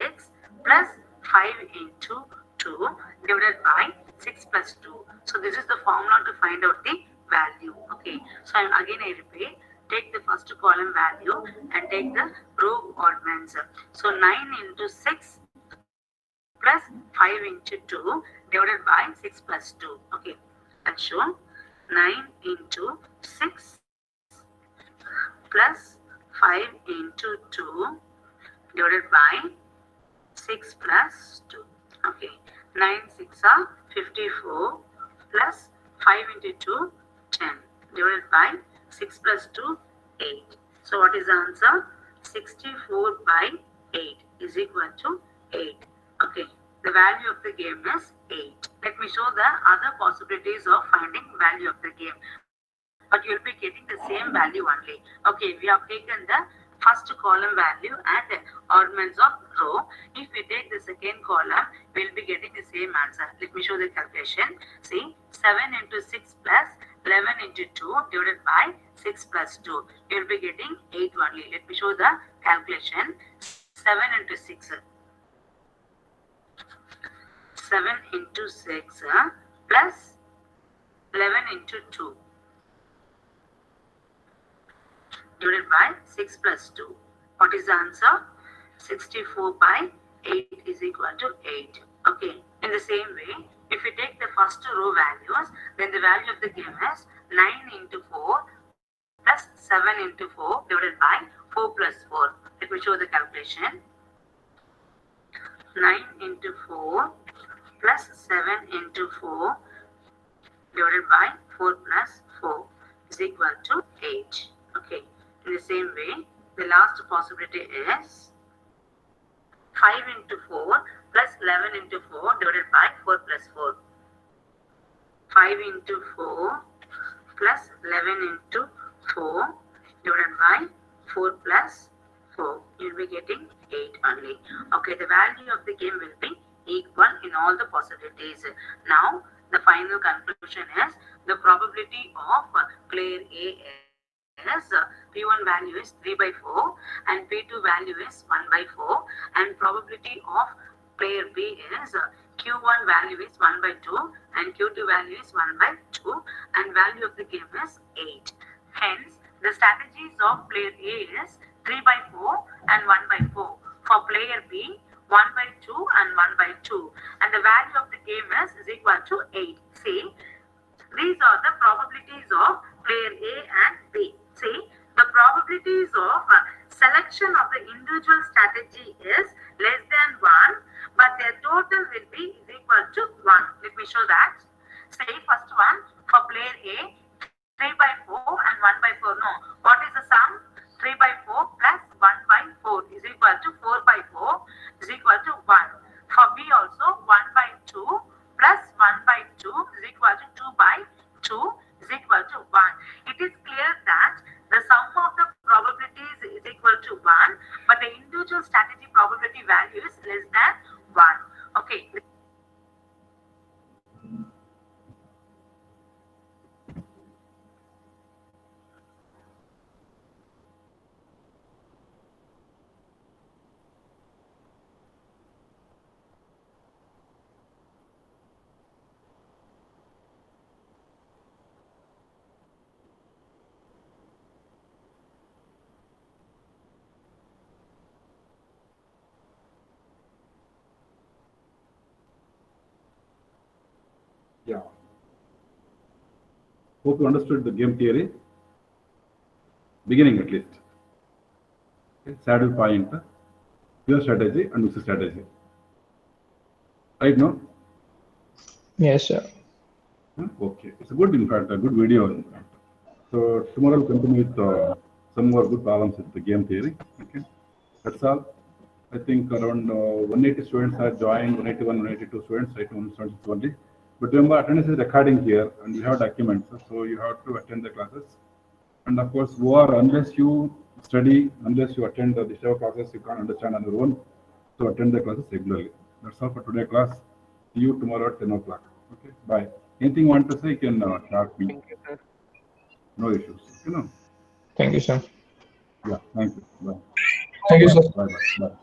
6 plus 5 into 2 divided by 6 plus 2. So this is the formula to find out the value. Okay, so again I repeat, take the first column value and take the row odd mans. So 9 into 6 plus 5 into 2 divided by 6 plus 2. Okay, that's shown. 9 into 6 plus 5 into 2 divided by 6 plus 2. Okay, 9 6 are 54 plus 5 into 2, 10 divided by 6 plus 2, 8. So what is the answer? 64 by 8 is equal to 8. Okay, the value of the game is 8. Let me show the other possibilities of finding value of the game. But you will be getting the same value only. Okay, we have taken the first column value and ornaments of row. If we take the second column, we will be getting the same answer. Let me show the calculation. See, 7 into 6 plus 11 into 2 divided by 6 plus 2. You will be getting 8 only. Let me show the calculation. 7 into 6. 7 into 6 plus 11 into 2 divided by 6 plus 2. What is the answer? 64 by 8 is equal to 8. Okay. In the same way, if we take the first row values, then the value of the game is 9 into 4 plus 7 into 4 divided by 4 plus 4. Let me show the calculation. 9 into 4 plus 7 into 4 divided by 4 plus 4 is equal to 8. Okay. In the same way, the last possibility is 5 into 4 plus 11 into 4 divided by 4 plus 4. 5 into 4 plus 11 into 4 divided by 4 plus 4. You will be getting 8 only. Okay, the value of the game will be equal in all the possibilities. Now, the final conclusion is the probability of player A is P1 value is 3 by 4 and P2 value is 1 by 4 and probability of player B is Q1 value is 1 by 2 and Q2 value is 1 by 2 and value of the game is 8. Hence, the strategies of player A is 3 by 4 and 1 by 4. For player B, 1 by 2 and 1 by 2 and the value of the game is equal to 8. See, these are the probabilities of player A and B. See, the probabilities of selection of the individual strategy is less than 1, but their total will be equal to 1. Let me show that. Say, first one, for player A, 3 by 4 and 1 by 4. No, what is the sum? 3 by 4 plus 1 by 4 is equal to 4 by 4 is equal to 1. For B also, 1 by 2 plus 1 by 2 is equal to 2 by 2 is equal to 1. It is clear that the sum of the probabilities is equal to 1, but the individual strategy probability value is less than 1. Okay. Yeah. Hope you understood the game theory. Beginning at least. Okay. Saddle point, pure strategy and mixed strategy. Right now? Yes, sir. Okay. It's a good, in fact, a good video. In fact. So tomorrow we'll continue with some more good problems with the game theory. Okay. That's all. I think around 180 students are joined, 181, 182 students, right? 176 only. But remember, attendance is recording here, and we have documents, so you have to attend the classes. And of course, unless you study, unless you attend the show classes, you can't understand on your own. So attend the classes regularly. That's all for today class. See you tomorrow at 10 o'clock. Okay, bye. Anything you want to say, you can chat me. Thank you, sir. No issues. You know. Thank you, sir. Yeah. Thank you. Bye. Thank you, sir. Bye. Bye. Bye.